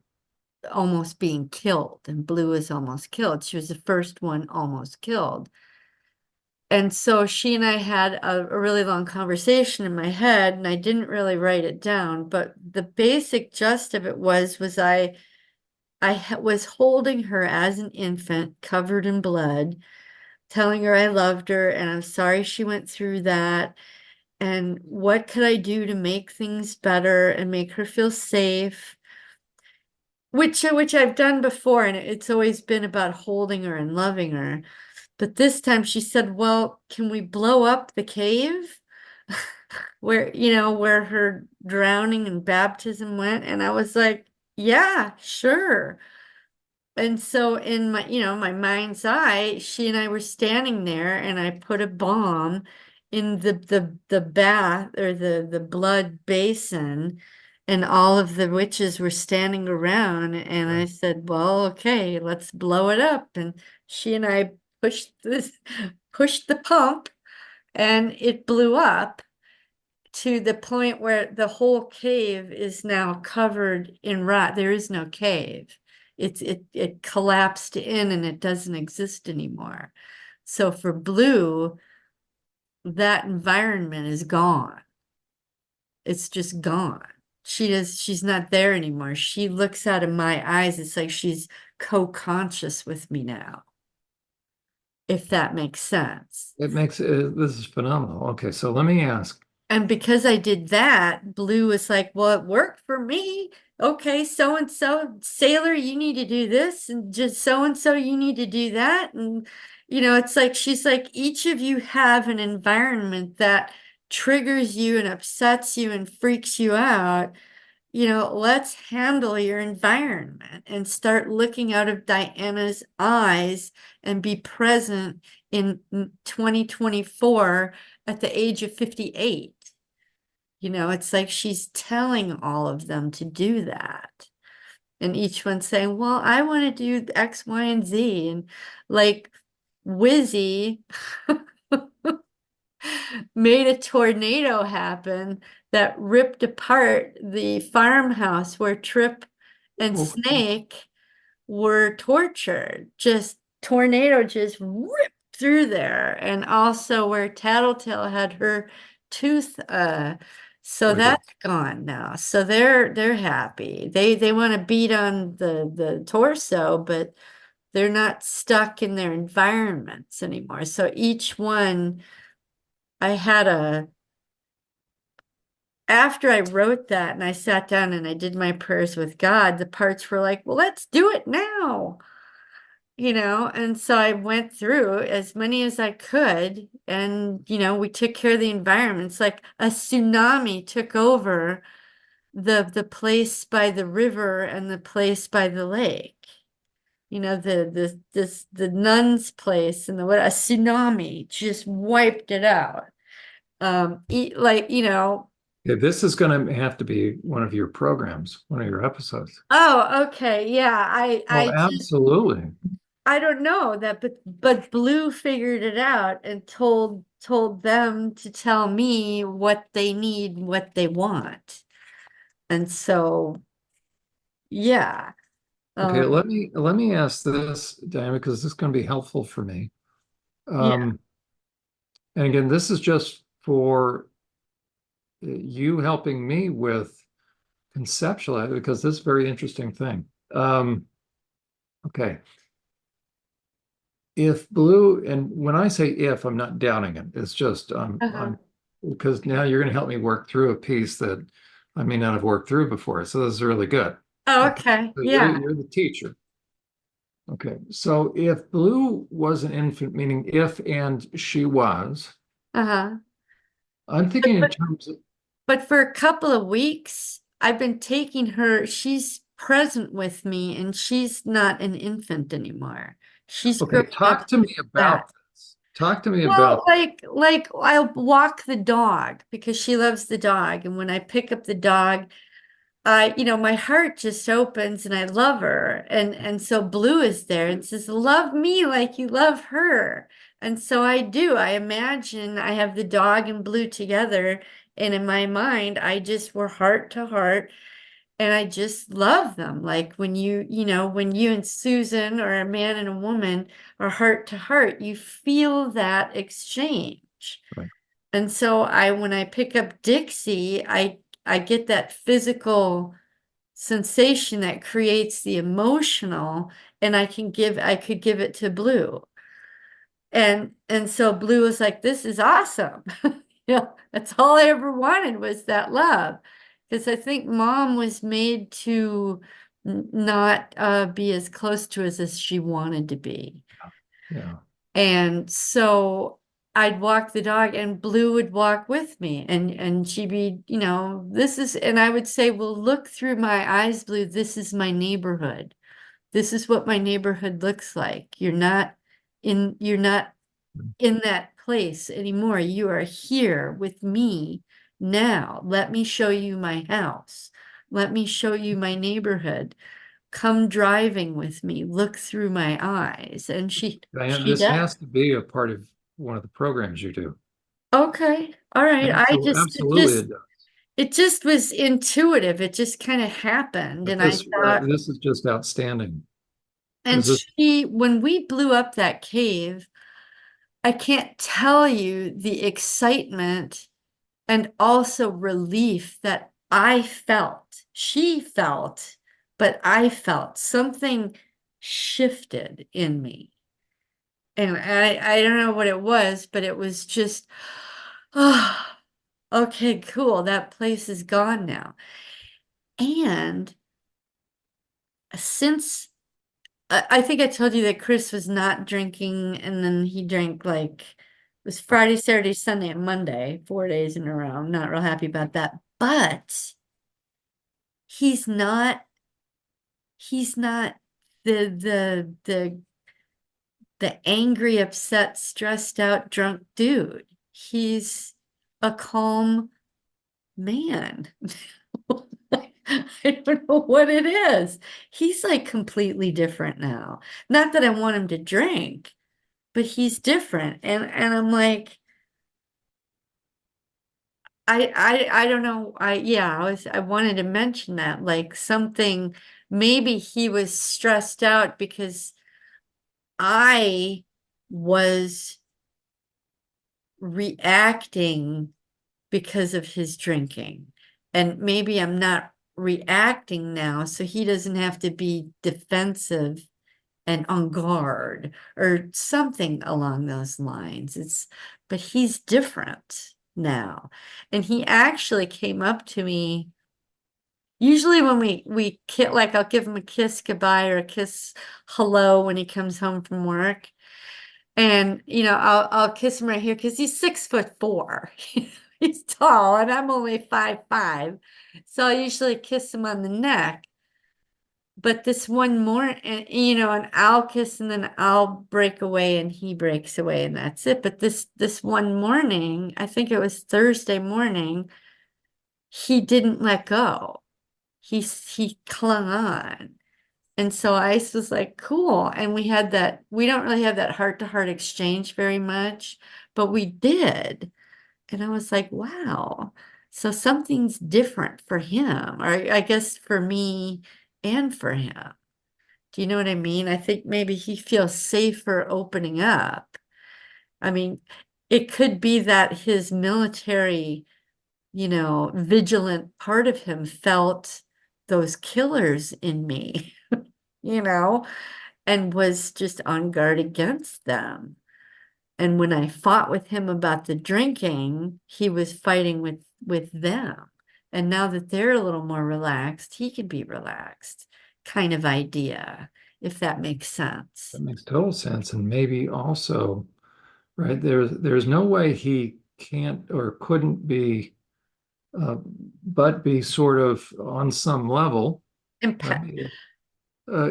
almost being killed, and Blue is almost killed. She was the first one almost killed. And so she and I had a really long conversation in my head, and I didn't really write it down, but the basic gist of it was was holding her as an infant, covered in blood, telling her I loved her and I'm sorry she went through that. And what could I do to make things better and make her feel safe? Which I've done before, and it's always been about holding her and loving her. But this time she said, "Well, can we blow up the cave where, where her drowning and baptism went?" And I was like, "Yeah, sure." And so in my, my mind's eye, she and I were standing there and I put a bomb in the bath or the blood basin and all of the witches were standing around and I said, "Well, okay, let's blow it up." And she and I pushed the pump and it blew up to the point where the whole cave is now covered in rot. There is no cave. It collapsed in and it doesn't exist anymore. So for Blue, that environment is gone. It's just gone. She's not there anymore. She looks out of my eyes. It's like she's co-conscious with me now. if that makes sense. It makes this is phenomenal. Okay, so let me ask. And because I did that, Blue was like, well, it worked for me. Okay, so and so, Sailor, you need to do this, and just so and so, you need to do that. And, it's like she's like, each of you have an environment that triggers you and upsets you and freaks you out. Let's handle your environment and start looking out of Diana's eyes and be present in 2024 at the age of 58. It's like she's telling all of them to do that. And each one saying, well, I want to do X, Y, and Z. And like Wizzy made a tornado happen that ripped apart the farmhouse where Trip and Oh, Snake were tortured. Just tornado just ripped through there. And also where Tattletale had her tooth so very good. that's gone now. So they're happy. They want to beat on the torso, but they're not stuck in their environments anymore. So each one I had a after I wrote that and I sat down and I did my prayers with God, the parts were like, well, let's do it now. And so I went through as many as I could, and we took care of the environment. It's like a tsunami took over the place by the river and the place by the lake. The nun's place and a tsunami just wiped it out. Like, Yeah, this is going to have to be one of your programs, one of your episodes. oh, okay, yeah. Oh, absolutely. I don't know that, but Blue figured it out and told them to tell me what they need, what they want. And so, yeah. Okay, Um, let me ask this, Diana, because this is going to be helpful for me. yeah. Um, and again, this is just for you helping me with conceptualize because this is a very interesting thing. Okay. If Blue, and when I say if, I'm not doubting it. It's just Uh-huh. I'm because now you're going to help me work through a piece that I may not have worked through before. So this is really good. Oh, Okay. okay. So Yeah. you're the teacher. Okay. So if Blue was an infant, meaning if and she was, Uh-huh. I'm thinking in terms of, But for a couple of weeks, I've been taking her, she's present with me and she's not an infant anymore. She's okay, growing up talk to me that. about this. Talk to me Well, about, like I'll walk the dog because she loves the dog. And when I pick up the dog, my heart just opens and I love her. And so Blue is there and says, love me like you love her. And so I do. I imagine I have the dog and Blue together. And in my mind, I just were heart to heart and I just love them. Like when you and Susan or a man and a woman are heart to heart, you feel that exchange. right. And so when I pick up Dixie, I get that physical sensation that creates the emotional, and I could give it to Blue. And so Blue was like, this is awesome. That's all I ever wanted was that love. Because I think mom was made to not be as close to us as she wanted to be. Yeah. And so I'd walk the dog and Blue would walk with me and she'd be, this is, and I would say, well, look through my eyes, Blue, this is my neighborhood. This is what my neighborhood looks like. You're not in that place anymore. You are here with me now. Let me show you my house. Let me show you my neighborhood. Come driving with me. Look through my eyes. And Diane, she this does. has to be a part of one of the programs you do. Okay. All right. Absolutely, it does. It just was intuitive. It just kind of happened. But And I thought, this is just outstanding. and This is when we blew up that cave, I can't tell you the excitement and also relief that I felt. She felt, but I felt something shifted in me. And I don't know what it was, but it was just, oh, okay, cool. That place is gone now. And since I think I told you that Chris was not drinking, and then he drank like it was Friday, Saturday, Sunday, and Monday, 4 days in a row. I'm not real happy about that. But he's not he's not the angry, upset, stressed out, drunk dude. He's a calm man. I don't know what it is. He's like completely different now. Not that I want him to drink, but he's different. And I'm like, I don't know. I wanted to mention that, like something, maybe he was stressed out because I was reacting because of his drinking. And maybe I'm not reacting now, so he doesn't have to be defensive and on guard or something along those lines. But he's different now. And he actually came up to me. Usually when we like I'll give him a kiss goodbye or a kiss hello when he comes home from work. And I'll kiss him right here because he's 6'4". He's tall and I'm only 5'5". So I usually kiss him on the neck. But this one more, and I'll kiss and then I'll break away and he breaks away and that's it. But this one morning, I think it was Thursday morning, he didn't let go. He clung on. And so Ice was like, cool. And we don't really have that heart-to-heart exchange very much, but we did. And I was like, wow. So something's different for him, or I guess for me and for him. Do you know what I mean? I think maybe he feels safer opening up. I mean, it could be that his military, vigilant part of him felt those killers in me, you know, and was just on guard against them. And when I fought with him about the drinking, he was fighting with them. And now that they're a little more relaxed, he can be relaxed, kind of idea, if that makes sense. That makes total sense. And maybe also, right, there's no way he can't or couldn't be, uh, but be sort of on some level, right? Impact.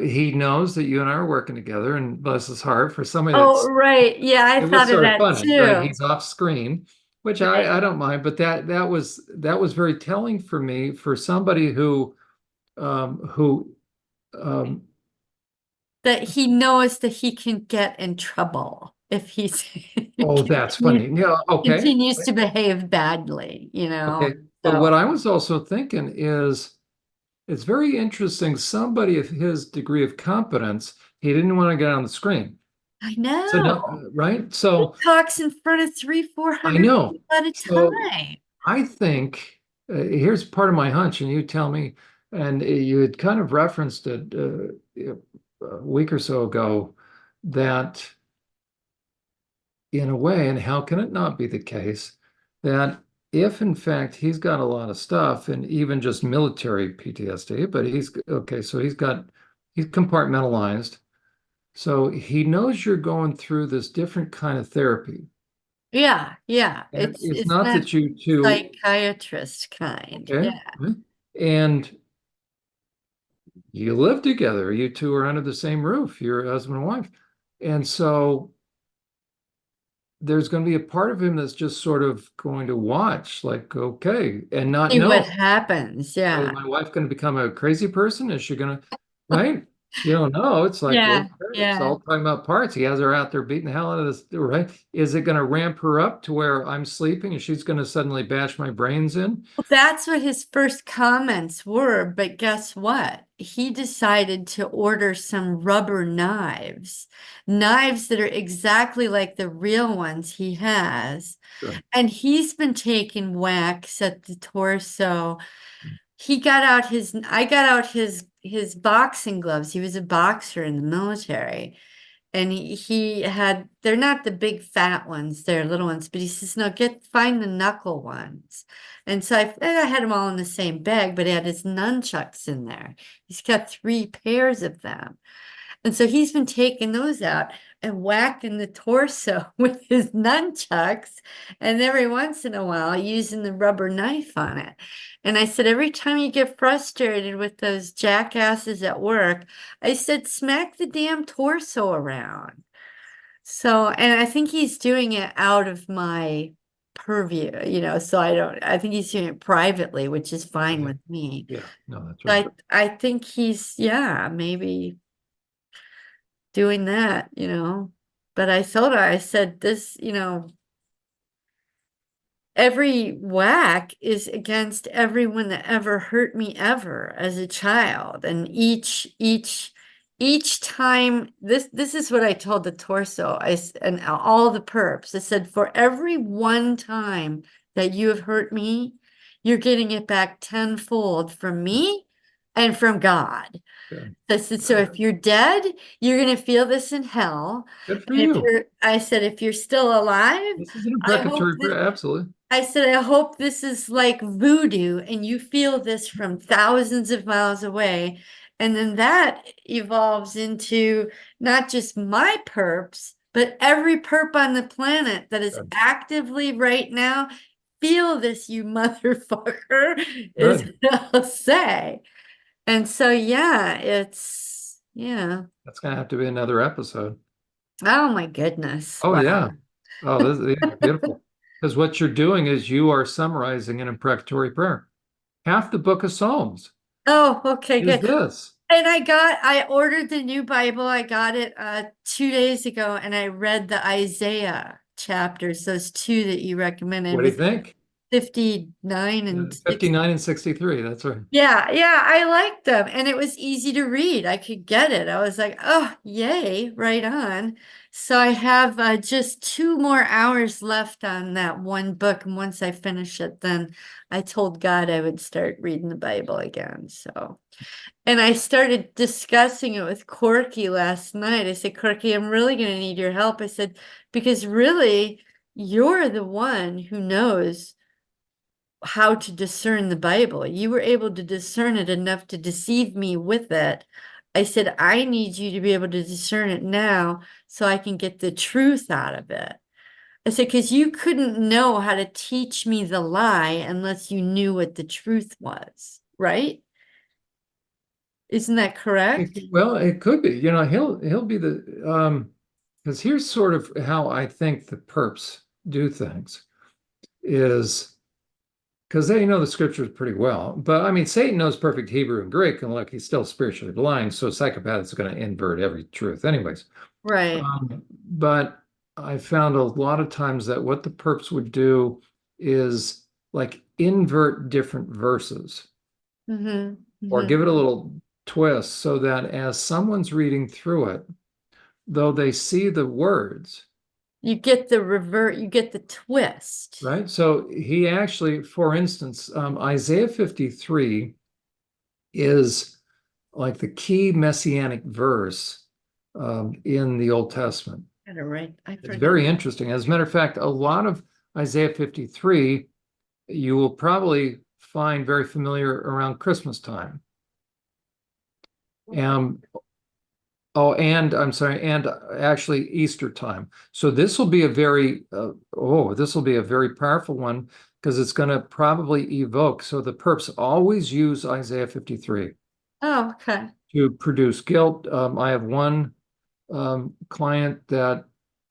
He knows that you and I are working together, and bless his heart, for somebody Oh, that's, right. Yeah, I it was thought of sort of that funny, right? too. He's off screen, which Right. I don't mind, but that was very telling for me, for somebody who um, That he knows that he can get in trouble if he's oh, that's funny. Yeah, okay. continues to behave badly, Okay. But what So I was also thinking is it's very interesting. Somebody of his degree of competence, he didn't want to get on the screen. I So no, know. right? He So talks in front of three, four I hundred know. people at a So time. I think here's part of my hunch, and you tell me. And you had kind of referenced it a week or so ago that, in a way, and how can it not be the case, that if in fact he's got a lot of stuff and even just military PTSD, but he's okay, so he's compartmentalized. So he knows you're going through this different kind of therapy. Yeah, yeah. And it's It's not not that you two, psychiatrist kind. okay, Yeah. and you live together, you two are under the same roof, you're husband and wife. And so there's going to be a part of him that's just sort of going to watch, like, okay, and not See what know. happens. Is Yeah. my wife going to become a crazy person? Is she going to, right? You don't know. It's like, Yeah. okay, it's Yeah. all talking about parts. He has her out there beating the hell out of this, right? Is it going to ramp her up to where I'm sleeping and she's going to suddenly bash my brains in? Well, that's what his first comments were, but guess what? He decided to order some rubber knives, knives that are exactly like the real ones he has. Sure. And he's been taking whacks at the torso. I got out his boxing gloves. He was a boxer in the military. And he had, they're not the big fat ones, they're little ones, but he says, no, find the knuckle ones. And so I had them all in the same bag, but he had his nunchucks in there. He's got 3 pairs of them. And so he's been taking those out and whacking the torso with his nunchucks, and every once in a while using the rubber knife on it. And I said, every time you get frustrated with those jackasses at work, I said, smack the damn torso around. So, and I think he's doing it out of my purview, so I think he's doing it privately, which is fine Yeah. with me. Yeah, no, that's right. I think he's, yeah, maybe doing that. But I told her, I said, every whack is against everyone that ever hurt me ever as a child. And each time, this is what I told the torso, and all the perps. I said, for every one time that you have hurt me, you're getting it back tenfold from me and from God. Good. I said, so if you're dead, you're gonna feel this in hell. Good for And you. I said, if you're still alive, This is an I hope imprecatory prayer. that Absolutely. I said, I hope this is like voodoo and you feel this from thousands of miles away. And then that evolves into not just my perps, but every perp on the planet that is Good. actively right now. Feel this, you motherfucker, is Good. what I'll say. And so, yeah, yeah. That's gonna have to be another episode. Oh my goodness. Oh Wow. yeah. Oh, this is yeah, beautiful. Because what you're doing is you are summarizing an imprecatory prayer. Half the book of Psalms Oh, okay, is good. this. And I ordered the new Bible. I got it 2 days ago, and I read the Isaiah chapters, those two that you recommended What do you with think? 59 and 59 and 63. That's right. yeah, I liked them, and it was easy to read. I could get it. I was like, oh, yay, right on. So I have just 2 more hours left on that one book, and once I finish it, then I told God I would start reading the Bible again. So, and I started discussing it with Corky last night. I said, Corky, I'm really going to need your help. I said, because really, you're the one who knows how to discern the Bible. You were able to discern it enough to deceive me with it. I said, I need you to be able to discern it now so I can get the truth out of it. I said, because you couldn't know how to teach me the lie unless you knew what the truth was, right? Isn't that correct? Well, it could be. He'll be the because here's sort of how I think the perps do things is because they know the scriptures pretty well. But I mean, Satan knows perfect Hebrew and Greek, and look, he's still spiritually blind, so a psychopath is going to invert every truth, anyways. Right. But I found a lot of times that what the perps would do is like invert different verses Mm-hmm. or Mm-hmm. give it a little twist so that as someone's reading through it, though they see the words, You get the revert, you get the twist. right? So he actually, for instance, Isaiah 53 is like the key messianic verse in the Old Testament. Got it right. I It's forgot. very interesting. As a matter of fact, a lot of Isaiah 53 you will probably find very familiar around Christmas time. Um, and I'm sorry, and actually Easter time. So this will be a this will be a very powerful one because it's going to probably evoke. So the perps always use Isaiah 53 Oh, okay. to produce guilt. I have one client that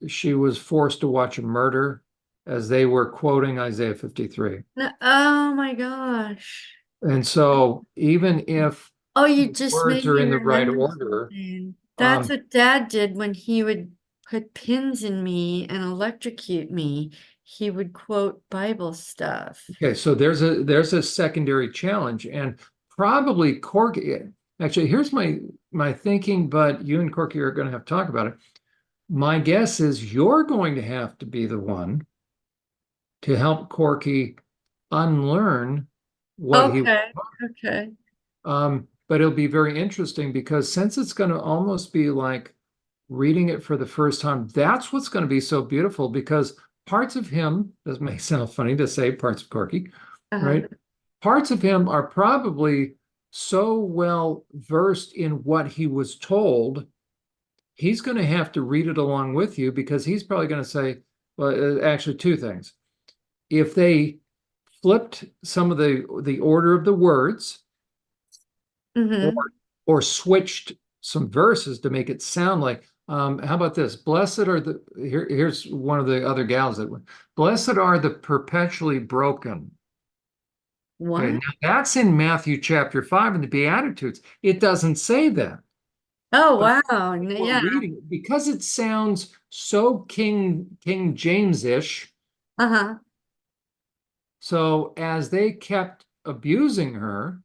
she was forced to watch a murder as they were quoting Isaiah 53. Oh my gosh. And so even if Oh, you the just words made are me in the right remember order, something. That's um, what Dad did when he would put pins in me and electrocute me. He would quote Bible stuff. okay, so there's a secondary challenge, and probably Corky. Actually, here's my thinking, but you and Corky are going to have to talk about it. My guess is you're going to have to be the one to help Corky unlearn what he. Okay. Okay. But it'll be very interesting because since it's going to almost be like reading it for the first time, that's what's going to be so beautiful because parts of him, this may sound funny to say, parts of Corky, Uh-huh. right? Parts of him are probably so well versed in what he was told, he's going to have to read it along with you because he's probably going to say, well, actually, two things. If they flipped some of the order of the words, or Mm-hmm. switched some verses to make it sound like, how about this? Blessed are here's one of the other gals that went, blessed are the perpetually broken. Okay, now What? that's in Matthew chapter 5 in the Beatitudes. It doesn't say that. Oh, But wow. we're Yeah. reading it because it sounds so King James-ish. Uh-huh. So as they kept abusing her,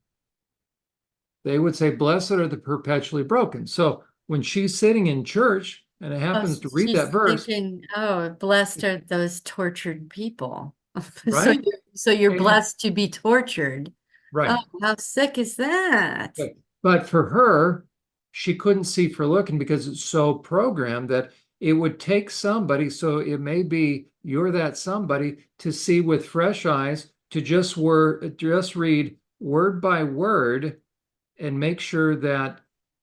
they would say, blessed are the perpetually broken. So when she's sitting in church and it Oh, happens so to read she's that verse, thinking, oh, blessed are those tortured people. So right? you're And blessed to be tortured. Oh, right. how sick is that? Okay. But for her, she couldn't see for looking because it's so programmed that it would take somebody. So it may be you're that somebody to see with fresh eyes to just read word by word and make sure that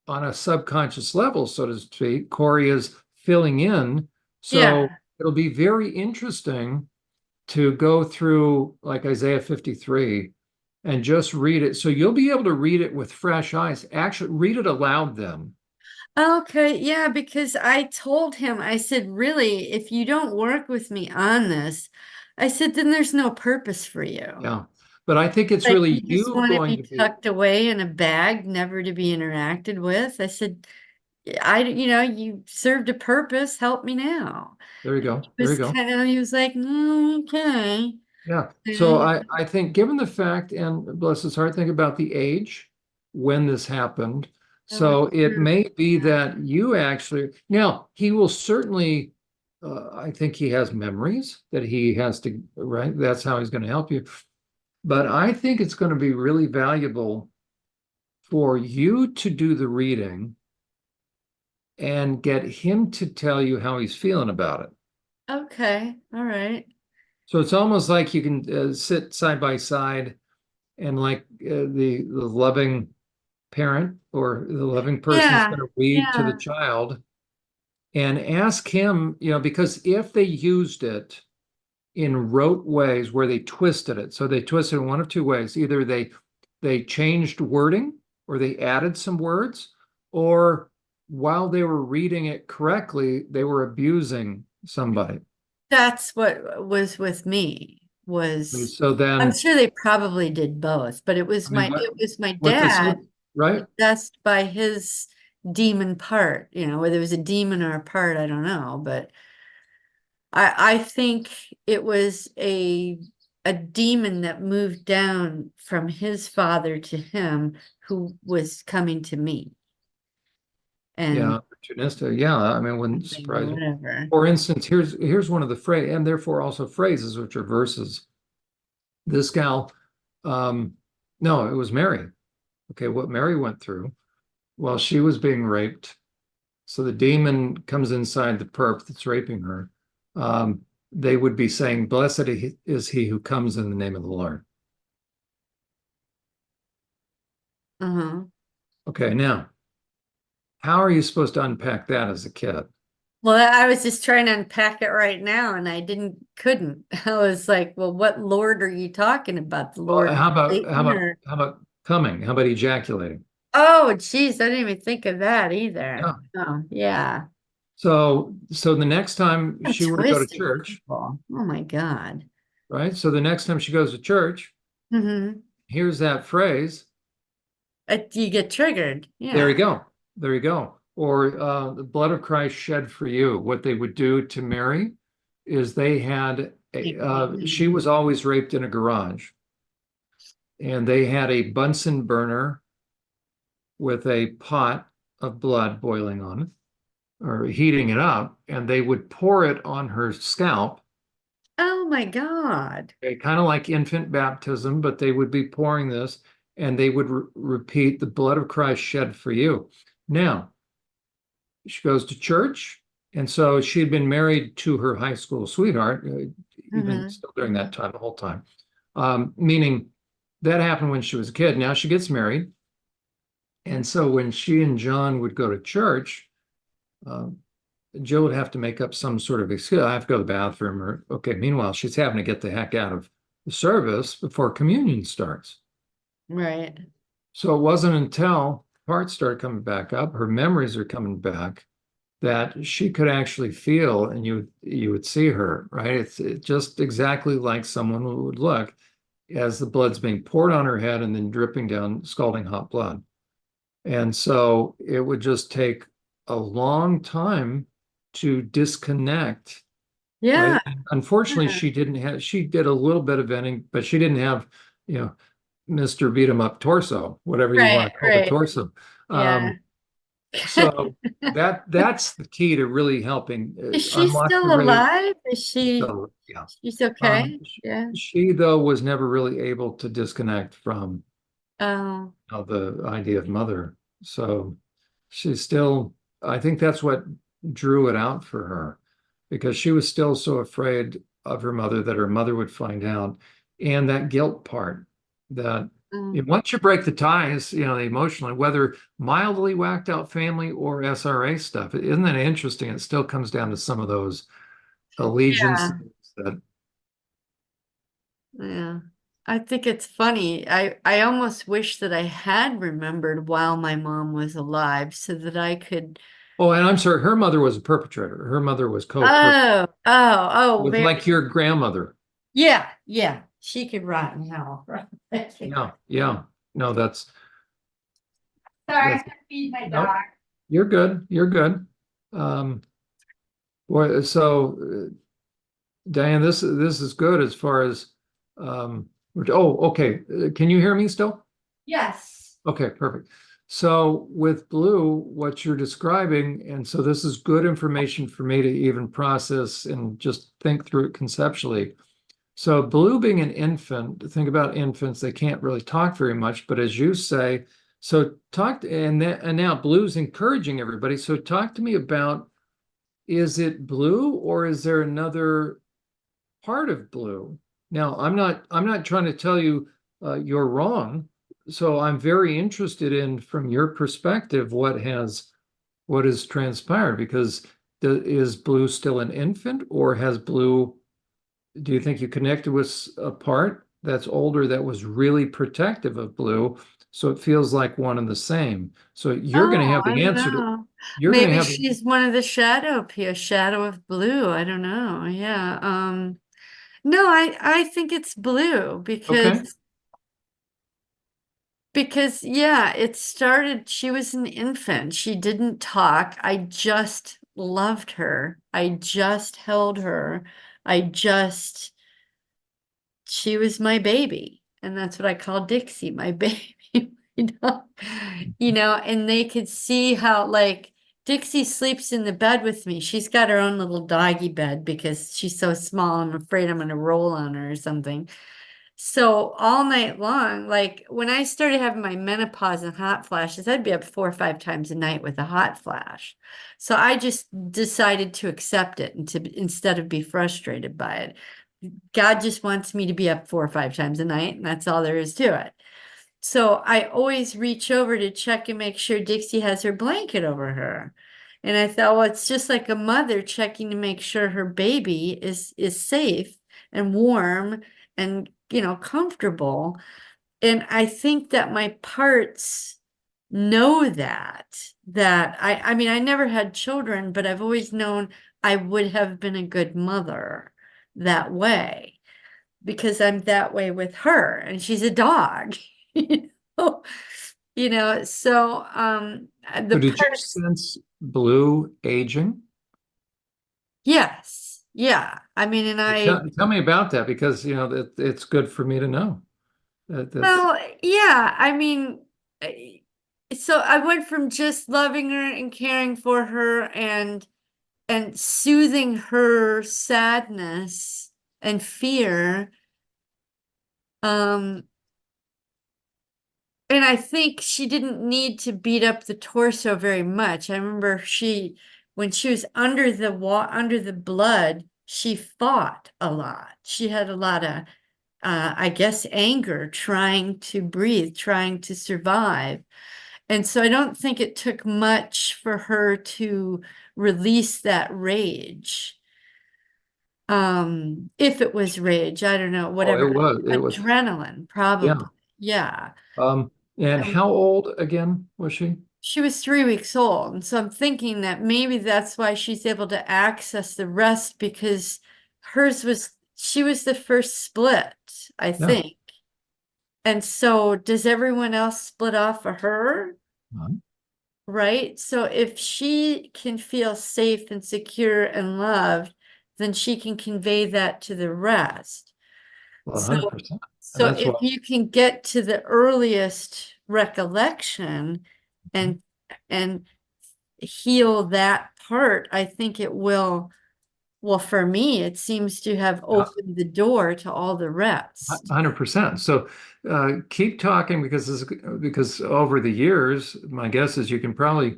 on a subconscious level, so to speak, Corey is filling in. So Yeah. it'll be very interesting to go through like Isaiah 53 and just read it. So you'll be able to read it with fresh eyes. Actually, read it aloud then. Okay, yeah, because I told him, I said, really, if you don't work with me on this, I said, then there's no purpose for you. Yeah. But I think it's Like, really you just you want to going be to be, tucked away in a bag, never to be interacted with. I said, you served a purpose, help me now. there you go. There you go. He was like, "Mm, okay. Yeah. So And, I think given the fact, and bless his heart, think about the age when this happened. oh, that's So it true. may be that you actually, now he will certainly, I think he has memories that he has to, right? That's how he's going to help you. But I think it's going to be really valuable for you to do the reading and get him to tell you how he's feeling about it. Okay, all right. So it's almost like you can sit side by side and like the loving parent or the loving person is Yeah, going to read to the yeah. child and ask him, because if they used it in rote ways where they twisted it, so they twisted it in one of two ways, either they changed wording or they added some words, or while they were reading it correctly, they were abusing somebody. That's what was with me And was so I'm then, sure they probably did both, but I mean, it was my what this dad would, right? possessed by his demon part, whether it was a demon or a part, I don't know, but I think it was a demon that moved down from his father to him who was coming to me and Yeah, opportunistic. Yeah, I mean, wouldn't something or surprise me. whatever. For instance, here's one of the phrase, and therefore also phrases, which are verses. This gal, um, no, it was Mary. Okay, what Mary went through while she was being raped. So the demon comes inside the perp that's raping her. They would be saying, "Blessed is he who comes in the name of the Lord." Uh-huh. Okay, now, how are you supposed to unpack that as a kid? Well, I was just trying to unpack it right now and couldn't. I was like, well, what Lord are you talking about? The Well, Lord of Satan or how about coming? How about ejaculating? oh geez, I didn't even think of that either. Yeah. Oh, yeah. So the next time I'm she were to go to twisted church, people. Oh my God. right? So the next time she goes to church, Mm-hmm. here's that phrase. You get triggered. There Yeah. you go. There you go. Or the blood of Christ shed for you. What they would do to Mary is they had she was always raped in a garage, and they had a Bunsen burner with a pot of blood boiling on it or heating it up, and they would pour it on her scalp. Oh my God. Okay, kind of like infant baptism, but they would be pouring this and they would repeat the blood of Christ shed for you. Now, she goes to church. And so she'd been married to her high school sweetheart, even Mhm. still during that time, the whole time. Meaning that happened when she was a kid. Now she gets married. And so when she and John would go to church, um, Jill would have to make up some sort of excuse. I have to go to the bathroom, or okay. Meanwhile, she's having to get the heck out of the service before communion starts. Right. So it wasn't until parts started coming back up, her memories are coming back, that she could actually feel, and you would see her, right? It's just exactly like someone would look as the blood's being poured on her head and then dripping down scalding hot blood. And so it would just take a long time to disconnect, Yeah. right? And unfortunately, Yeah. she did a little bit of venting, but she didn't have, you know, Mr. Beat 'em up torso, whatever you want Right. to call the Right. torso. Yeah. So that's the key to really helping Is she unlock the still rate. alive? Is she So yeah, she's okay? she, Yeah. she though was never really able to disconnect from Oh, the idea of mother. So she's still, I think that's what drew it out for her, because she was still so afraid of her mother that her mother would find out. And that guilt part that mm. once you break the ties, emotionally, whether mildly whacked out family or SRA stuff, isn't that interesting? It still comes down to some of those allegiances Yeah. that, Yeah. I think it's funny. I almost wish that I had remembered while my mom was alive so that I could. oh, and I'm sorry, her mother was a perpetrator. Her mother was co-perpetrator Oh, oh, oh, with very. like your grandmother. Yeah, yeah. She could rot in hell. Yeah, yeah. No, Sorry, I that's have to feed my no, dog. you're good. You're good. Um, so Diane, this is good as far as okay. Can you hear me still? Yes. Okay, perfect. So with Blue, what you're describing, and so this is good information for me to even process and just think through it conceptually. So Blue being an infant, think about infants, they can't really talk very much, but as you say, so and now Blue's encouraging everybody. So talk to me about, is it Blue or is there another part of Blue? Now, I'm not trying to tell you you're wrong. So I'm very interested in, from your perspective, what has transpired, because is Blue still an infant, or has Blue, do you think you connected with a part that's older that was really protective of Blue? So it feels like one and the same. So you're going to Oh, have I the don't answer to, know. you're going to Maybe have, she's one of the shadow here, shadow of blue. I don't know. Yeah. No, I think it's blue okay. because yeah, it started, she was an infant. She didn't talk. I just loved her. I just held her. I just she was my baby. And that's what I call Dixie, my baby. You know, and they could see how like Dixie sleeps in the bed with me. She's got her own little doggy bed because she's so small. I'm afraid I'm gonna roll on her or something. So all night long, like when I started having my menopause and hot flashes, I'd be up 4 or 5 times a night with a hot flash. So I just decided to accept it and to instead of be frustrated by it. God just wants me to be up 4 or 5 times a night, and that's all there is to it. So I always reach over to check and make sure Dixie has her blanket over her. And I thought, well, it's just like a mother checking to make sure her baby is safe and warm and comfortable. And I think that my parts know that I mean I never had children, but I've always known I would have been a good mother that way because I'm that way with her and she's a dog. You know, So the did you parts, sense Blue aging? yes, yeah. I mean, and Tell me about that, because it's good for me to know. That's well, yeah, I mean, so I went from just loving her and caring for her and soothing her sadness and fear. Um, and I think she didn't need to beat up the torso very much. I remember when she was under the blood, she fought a lot. She had a lot of, I guess, anger, trying to breathe, trying to survive. And so I don't think it took much for her to release that rage. If it was rage, I don't know, Oh, whatever. it was, Adrenaline, yeah. probably. Yeah. And how old again was she? She was 3 weeks old. And so I'm thinking that maybe that's why she's able to access the rest because she was the first split, I Yeah. think. And so does everyone else split off of her? Uh-huh. Right? So if she can feel safe and secure and loved, then she can convey that to the rest. Well, So 100%. And so that's if what, you can get to the earliest recollection and and heal that part, I think it will, well, for me, it seems to have yeah, opened the door to all the rest. 100%. So keep talking because over the years, my guess is you can probably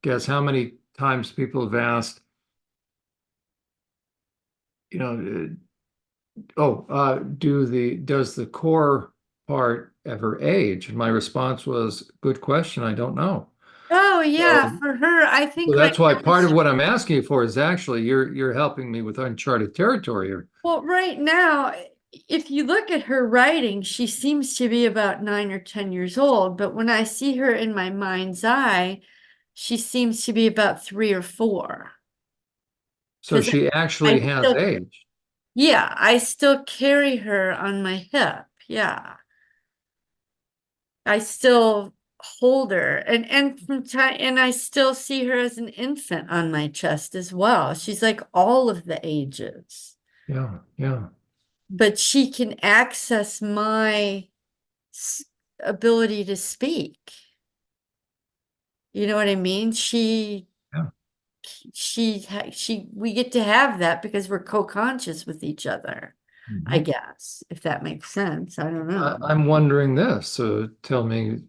guess how many times people have asked, you know, does the core part ever age? And my response was, good question. I don't know. Oh yeah, So, for her, I so think right that's why now, part of what I'm asking you for is actually you're helping me with uncharted territory here. well, right now, if you look at her writing, she seems to be about 9 or 10 years old, but when I see her in my mind's eye, she seems to be about 3 or 4. So Because she actually I has still, age. yeah, I still carry her on my hip. Yeah. I still hold her and from time and I still see her as an infant on my chest as well. She's like all of the ages, Yeah, yeah, but she can access my s- ability to speak. You know what I mean? yeah. We get to have that because we're co-conscious with each other, I Mhm. guess, if that makes sense. I don't know. I'm wondering this. So tell me,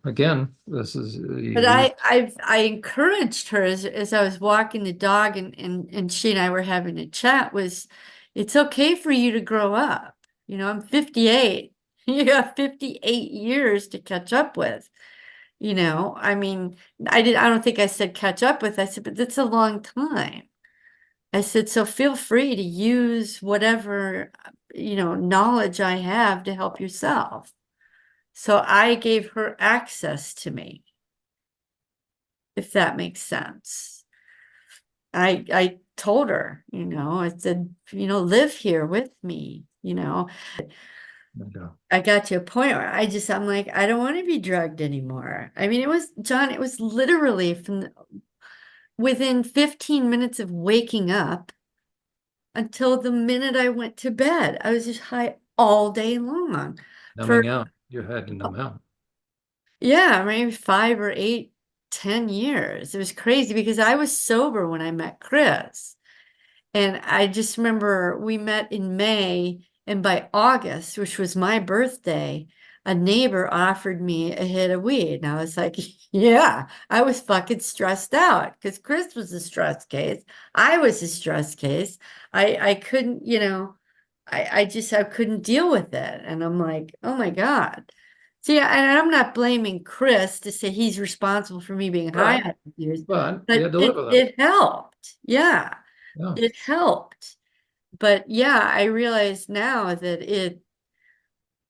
again, this is But you. I encouraged her as I was walking the dog and she and I were having a chat was it's okay for you to grow up. You know, I'm 58. You have 58 years to catch up with. You know, I mean, I don't think I said catch up with. I said, but that's a long time. I said, so feel free to use whatever, knowledge I have to help yourself. So I gave her access to me, if that makes sense. I told her, I said, live here with me, Yeah. I got to a point where I'm like, I don't want to be drugged anymore. I mean, John, it was literally within 15 minutes of waking up until the minute I went to bed. I was just high all day long for, Numbing out. Your head to numb out. yeah, maybe 5 or 8, 10 years. It was crazy because I was sober when I met Chris. And I just remember we met in May, and by August, which was my birthday, a neighbor offered me a hit of weed. And I was like, yeah, I was fucking stressed out because Chris was a stress case. I was a stress case. I couldn't, I couldn't deal with it. And I'm like, oh my God. See, and I'm not blaming Chris to say he's responsible for me being high Right. on years, But you but had to live it with it. it helped. Yeah, Yeah. it helped. But yeah, I realize now that it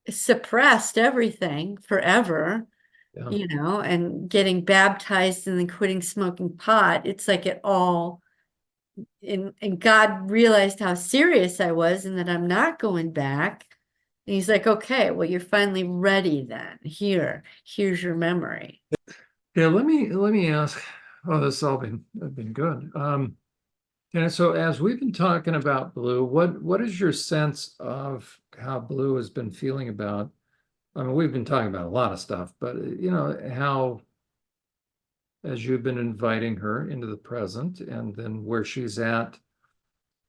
suppressed everything forever, Yeah. and getting baptized and then quitting smoking pot. It's like it all, and God realized how serious I was and that I'm not going back. And he's like, okay, well, you're finally ready then. Here's your memory. Yeah. Let me ask. Oh, this has all been good. And so as we've been talking about Blue, what is your sense of how Blue has been feeling about? I mean, we've been talking about a lot of stuff, but how as you've been inviting her into the present and then where she's at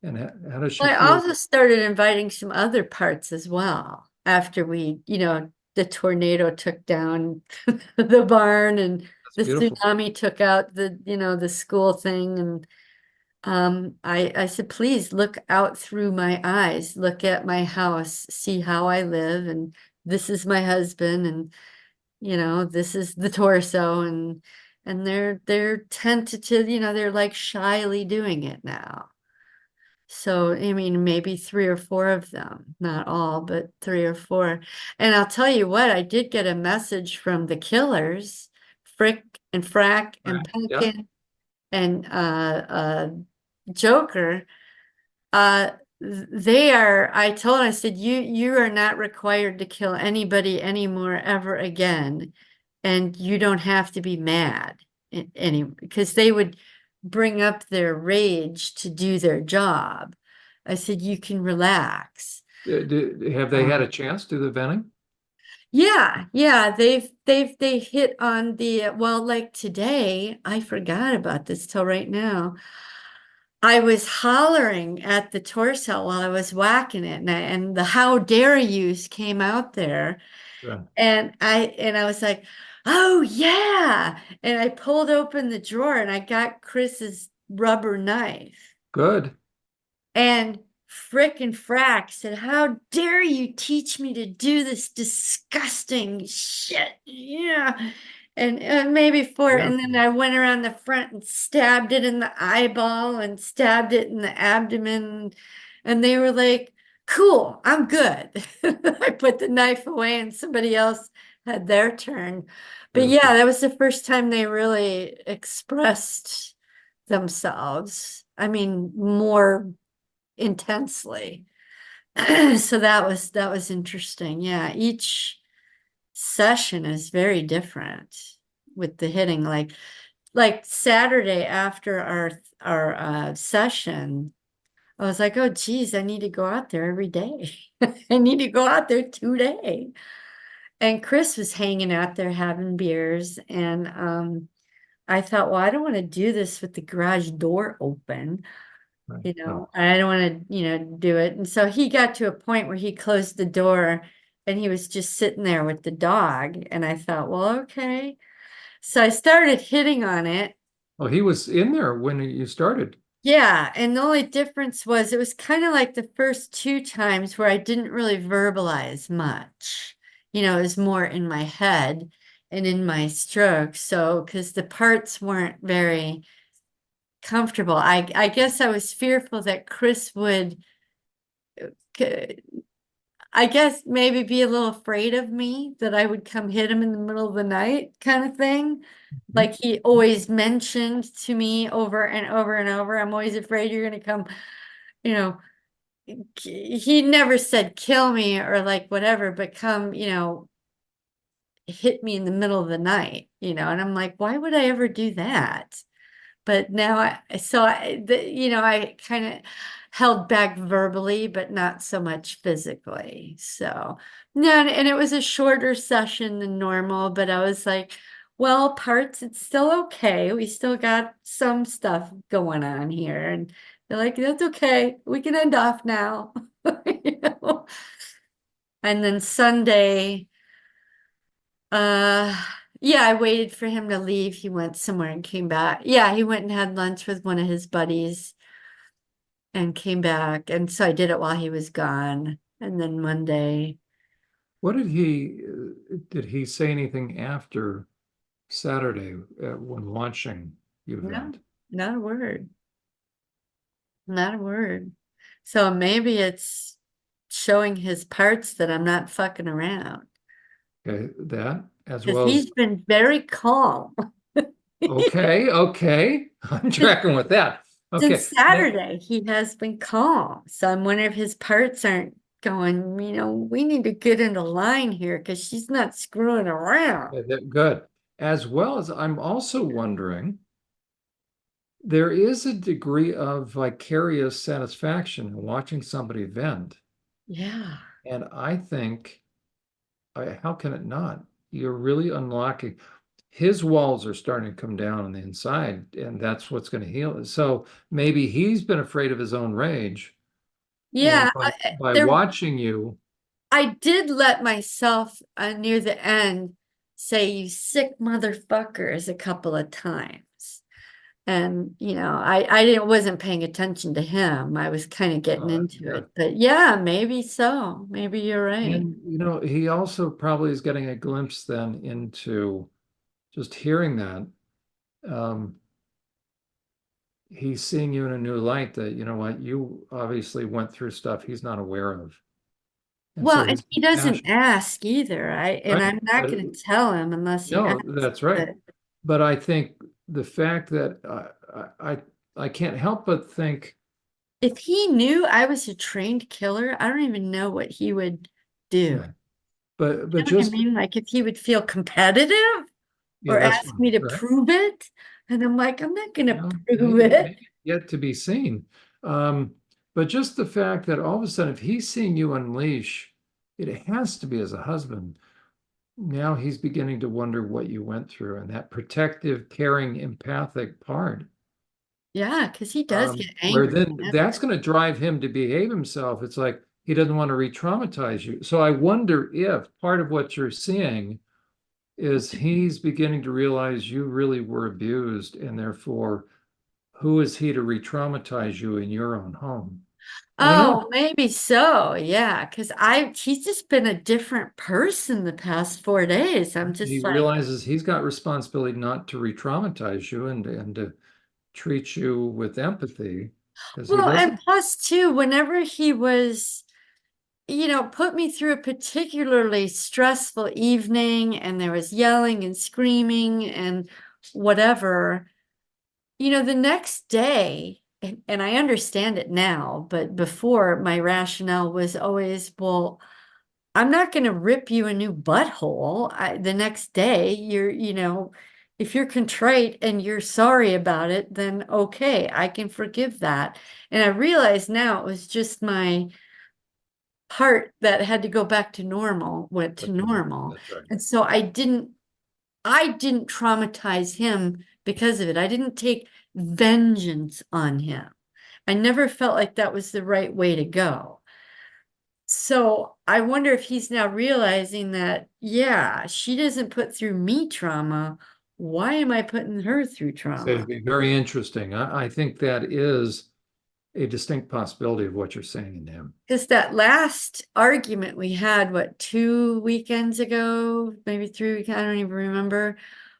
and how does she Well, I feel? also started inviting some other parts as well after we, the tornado took down the barn and That's the beautiful. tsunami took out the, the school thing. And I said, please look out through my eyes, look at my house, see how I live, and this is my husband, and this is the torso, and they're tentative, they're like shyly doing it now. So, I mean, maybe three or four of them, not all, but three or four. And I'll tell you what, I did get a message from the Killers, Frick and Frack and Right. Yeah. Pumpkin and Joker. They are, I said, you are not required to kill anybody anymore ever again. And you don't have to be mad any because they would bring up their rage to do their job. I said, you can relax. Have they had a chance to do the venting? Yeah, yeah, they hit on the well, like today, I forgot about this till right now. I was hollering at the torso while I was whacking it, and the how dare yous came out there, Yeah. and I was like, oh yeah. And I pulled open the drawer and I got Chris's rubber knife. Good. And Frick and Frack said, how dare you teach me to do this disgusting shit? Yeah. And maybe four. And then Beautiful. I went around the front and stabbed it in the eyeball and stabbed it in the abdomen. And they were like, cool, I'm good. I put the knife away and somebody else had their turn. But yeah, Beautiful. that was the first time they really expressed themselves. I mean, more intensely. So that was interesting. Yeah, each session is very different with the hitting. Like Saturday after our session, I was like, oh geez, I need to go out there every day. I need to go out there today. And Chris was hanging out there having beers, and I thought, well, I don't want to do this with the garage door open. Right. No. I don't want to, do it. And so he got to a point where he closed the door and he was just sitting there with the dog. And I thought, well, okay. So I started hitting on it. Oh, he was in there when you started. Yeah. And the only difference was it was kind of like the first two times where I didn't really verbalize much. It was more in my head and in my stroke. So, because the parts weren't very comfortable, I guess I was fearful that Chris would I guess maybe be a little afraid of me that I would come hit him in the middle of the night kind of thing. Mhm. Like he always mentioned to me over and over and over, I'm always afraid you're going to come, you know, he never said kill me or like whatever, but come, hit me in the middle of the night, and I'm like, why would I ever do that? But now I kind of held back verbally, but not so much physically. So, no, and it was a shorter session than normal, but I was like, well, parts, it's still okay. We still got some stuff going on here. And they're like, that's okay. We can end off now. You know? And then Sunday, uh, yeah, I waited for him to leave. He went somewhere and came back. Yeah, he went and had lunch with one of his buddies and came back. And so I did it while he was gone. And then Monday, What did he say anything after Saturday when watching you no, vent? not a word, not a word. So maybe it's showing his parts that I'm not fucking around Okay, that as because well as he's been very calm. okay, okay. I'm tracking with that. Okay. Since Saturday, he has been calm. So I'm wondering if his parts aren't going, we need to get into line here because she's not screwing around. Good. As well as I'm also wondering, there is a degree of vicarious satisfaction in watching somebody vent. Yeah. And I think, how can it not? You're really unlocking. His walls are starting to come down on the inside, and that's what's going to heal it. So maybe he's been afraid of his own rage, Yeah. and by There, watching you, I did let myself near the end say "you sick motherfuckers" a couple of times. And I didn't wasn't paying attention to him. I was kind of getting into Yeah. it. But yeah, maybe so. Maybe you're right. And, he also probably is getting a glimpse then into just hearing that. Um, he's seeing you in a new light that, you know what, you obviously went through stuff he's not aware of. And Well, so and his he doesn't compassion, ask either. And right? I'm not But going to tell him unless he no, asks. that's right. But But I think the fact that I can't help but think, if he knew I was a trained killer, I don't even know what he would do. yeah, but You know what I just, mean? Like if he would feel competitive yeah, or that's ask me fine, to right? prove it. And I'm like, I'm not going to prove it. Maybe yet to be seen. Um, but just the fact that all of a sudden, if he's seeing you unleash, it has to be as a husband. Now he's beginning to wonder what you went through and that protective, caring, empathic part. Yeah, because he does get Where angry. then that's going to drive him to behave himself. It's like he doesn't want to re-traumatize you. So I wonder if part of what you're seeing is he's beginning to realize you really were abused, and therefore, who is he to re-traumatize you in your own home? I don't know. Oh, maybe so. Yeah, because he's just been a different person the past 4 days. I'm He just like, realizes he's got responsibility not to re-traumatize you and to treat you with empathy because he well, and doesn't. plus too, whenever he was, put me through a particularly stressful evening and there was yelling and screaming and whatever, the next day, and I understand it now, but before my rationale was always, well, I'm not going to rip you a new butthole. The next day, if you're contrite and you're sorry about it, then okay, I can forgive that. And I realize now it was just my heart that had to go back to normal, went to That's right. normal. That's right. And so I didn't traumatize him because of it. I didn't take vengeance on him. I never felt like that was the right way to go. So I wonder if he's now realizing that, yeah, she doesn't put through me trauma. Why am I putting her through So it'd trauma? be very interesting. I think that is a distinct possibility of what you're saying in him. Because that last argument we had, what, 2 weekends ago, maybe 3 weekends, I don't even remember,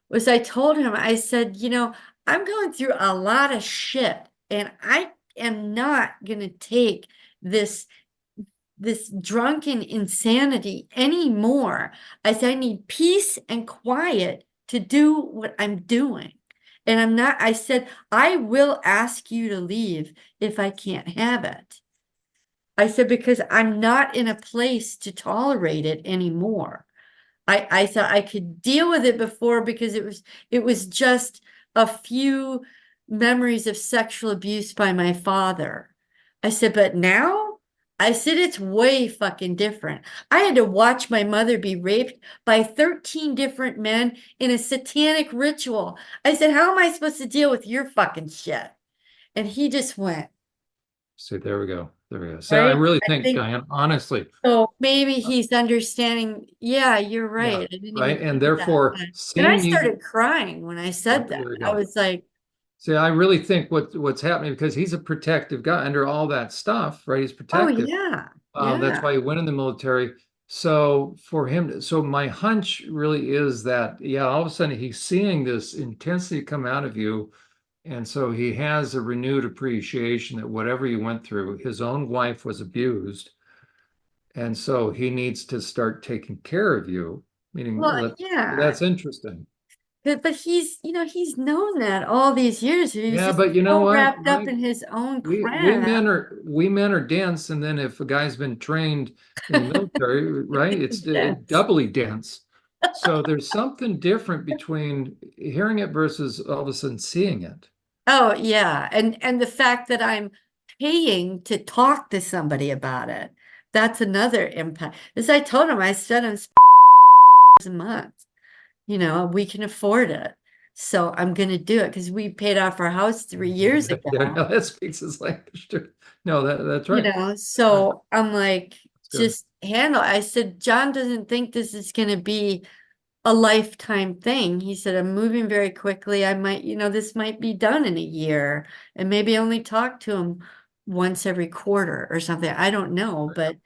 was I told him, I said, I'm going through a lot of shit and I am not going to take this this drunken insanity anymore. I said, I need peace and quiet to do what I'm doing. And I said, I will ask you to leave if I can't have it. I said, because I'm not in a place to tolerate it anymore. I thought I could deal with it before because it was just a few memories of sexual abuse by my father. I said, but now I said it's way fucking different. I had to watch my mother be raped by 13 different men in a satanic ritual. I said, how am I supposed to deal with your fucking shit? And he just went, So there we go. There we go. So I right? really I think, think Diane, honestly, so maybe he's understanding, yeah, you're yeah, right. I didn't even right. And think of that. therefore, And I seeing you, started crying when I yeah, said that. there we I go. was like, See, I really think what's happening because he's a protective guy under all that stuff, right? He's oh protective. yeah, That's yeah. why he went in the military. So for him, so my hunch really is that, yeah, all of a sudden he's seeing this intensity come out of you. And so he has a renewed appreciation that whatever you went through, his own wife was abused. And so he needs to start taking care of you, meaning Well, yeah. that's interesting. But he's known that all these years. He was Yeah, just but you know so what, wrapped up right? in his own We crap. men are dense, and then if a guy's been trained in the military, right, it's Yes. doubly dense. So there's something different between hearing it versus all of a sudden seeing it. Oh yeah. And the fact that I'm paying to talk to somebody about it, that's another impact. As I told him, I spent him a month. We can afford it. So I'm going to do it because we paid off our house 3 years Yeah, ago. no, that speaks his language too. No, that's right. So I'm like, good. just handle. I said, John doesn't think this is going to be a lifetime thing. He said, I'm moving very quickly. I might, this might be done in a year and maybe only talk to him once every quarter or something. I don't know, but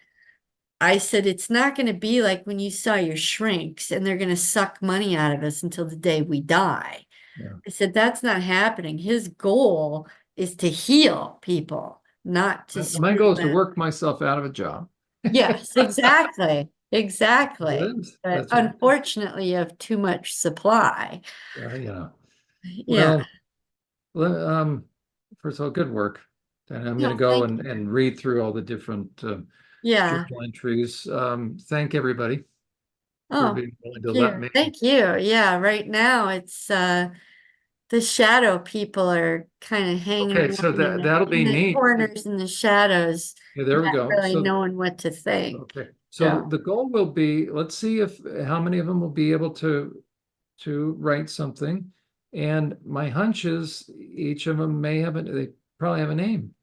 I said, it's not going to be like when you saw your shrinks and they're going to suck money out of us until the day we die. Yeah. I said, that's not happening. His goal is to heal people, not to My screw goal is to them. work myself out of a job. Yes, exactly. Exactly. It is. But That's what, unfortunately, you have too much supply. you know. Yeah. Well, first of all, good work. And I'm going to No, go thank and read through all the different Yeah. journal entries. Thank everybody for Oh, being willing thank to let you. me. Thank you. Yeah, right now it's the shadow people are kind of hanging Okay, around so in that'll in be the neat. corners and the shadows, Yeah, there we not go. really So knowing what to think. okay, so So, the goal will be, let's see if how many of them will be able to write something. And my hunch is each of them may have they probably have a name.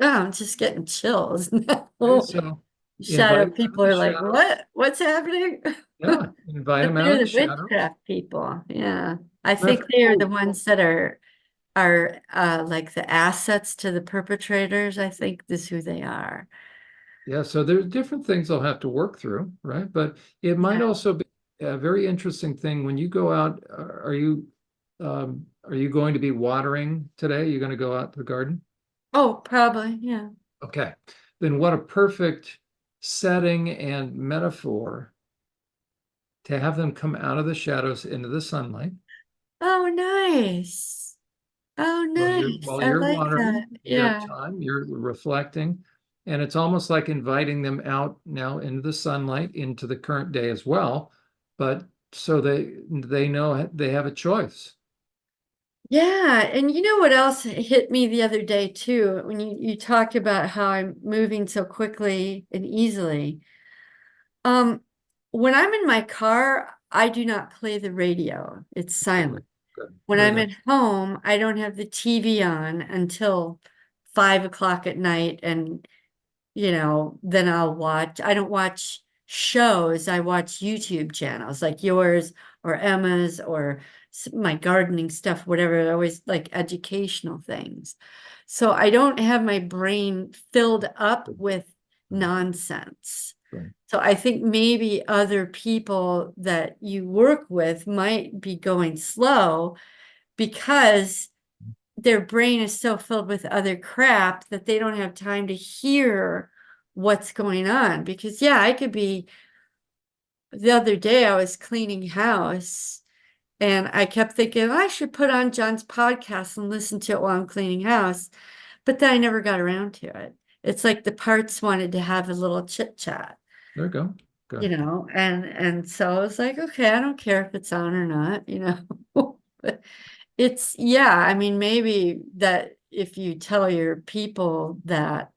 oh, I'm just getting chills. Okay, No. so Shadow invite them out of people the are like, shadows. what? What's happening? Yeah, invite But them out of they're the the shadows. witchcraft people. Yeah. I My think friend they're the will, ones that are like the assets to the perpetrators. I think this is who they are. yeah, so there's different things they'll have to work through, right? But it might Yeah. also be a very interesting thing when you go out. Are you going to be watering today? You're going to go out to the garden? Oh, probably. Yeah. Okay, then what a perfect setting and metaphor to have them come out of the shadows into the sunlight. Oh, nice. Oh, nice. While I you're like that. watering, you have Yeah. time, you're reflecting, and it's almost like inviting them out now into the sunlight, into the current day as well. But so they know they have a choice. Yeah. And you know what else hit me the other day too? When you talked about how I'm moving so quickly and easily. Um, when I'm in my car, I do not play the radio. It's Good, silent. good, When very I'm good. at home, I don't have the TV on until 5 o'clock at night. And, then I don't watch shows. I watch YouTube channels like yours or Emma's or my gardening stuff, whatever. I always like educational things. So I don't have my brain filled up Good, with good, nonsense. good. So I think maybe other people that you work with might be going slow because their brain is so filled with other crap that they don't have time to hear what's going on. Because yeah, I could be the other day I was cleaning house and I kept thinking I should put on John's podcast and listen to it while I'm cleaning house. But then I never got around to it. It's like the parts wanted to have a little chit chat. There you go. Good. And so I was like, okay, I don't care if it's on or not. But it's yeah, I mean, maybe that if you tell your people that,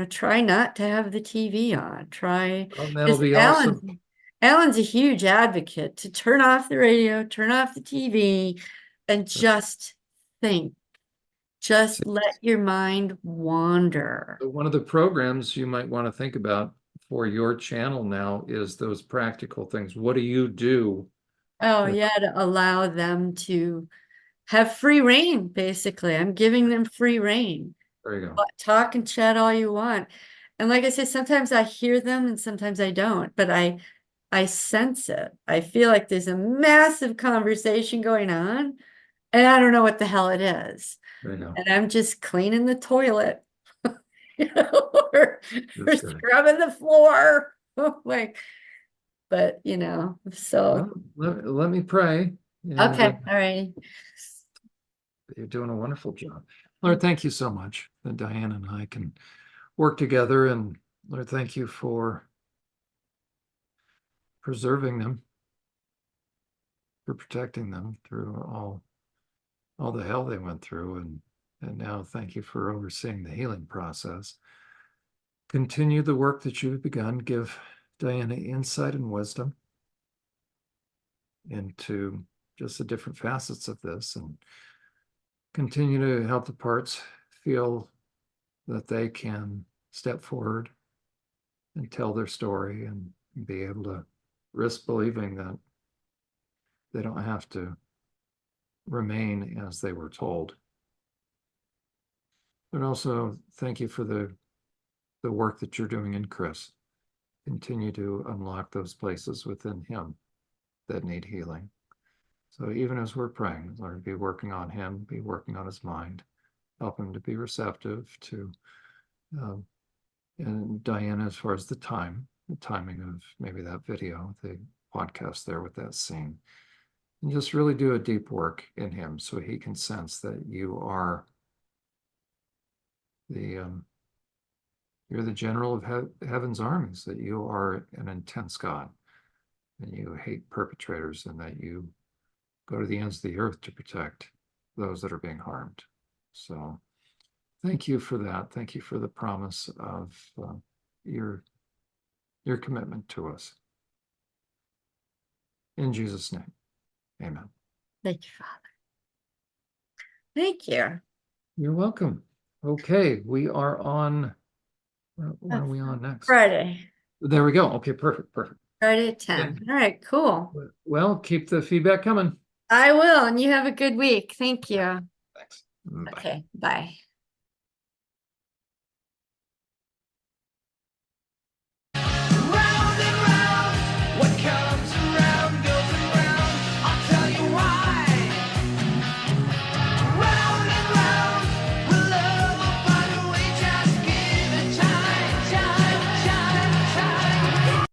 try not to have the TV on, try Well, that'll because be Alan's also Alan's a huge advocate to turn off the radio, turn off the TV, and just think, just let your mind wander. one of the programs you might want to think about for your channel now is those practical things. What do you do? Oh That, yeah, to allow them to have free reign, basically. I'm giving them free reign. there you go. But talk and chat all you want. And like I say, sometimes I hear them and sometimes I don't, but I sense it. I feel like there's a massive conversation going on, and I don't know what the hell it is. There you go. And I'm just cleaning the toilet, or, That's or good. scrubbing the floor. Like, but so Well, let me pray, and okay, all right. you're doing a wonderful job. Lord, thank you so much that Diane and I can work together. And Lord, thank you for preserving them, for protecting them through all the hell they went through. And now thank you for overseeing the healing process. Continue the work that you've begun. Give Diana insight and wisdom into just the different facets of this, and continue to help the parts feel that they can step forward and tell their story and be able to risk believing that they don't have to remain as they were told. But also thank you for the work that you're doing in Chris. Continue to unlock those places within him that need healing. So even as we're praying, Lord, be working on him, be working on his mind, help him to be receptive to, and Diana, as far as the timing of maybe that video, the podcast there with that scene, and just really do a deep work in him so he can sense that you are you're the general of heaven's armies, that you are an intense God, and you hate perpetrators, and that you go to the ends of the earth to protect those that are being harmed. So thank you for that. Thank you for the promise of your commitment to us. In Jesus' name, amen. Thank you, Father. Thank you. You're welcome. Okay, we are on, what are we on next? Friday. There we go. Okay, perfect. Friday at 10. All right, cool. Well, keep the feedback coming. I will, and you have a good week. Thank you. Thanks. Bye. Okay, bye.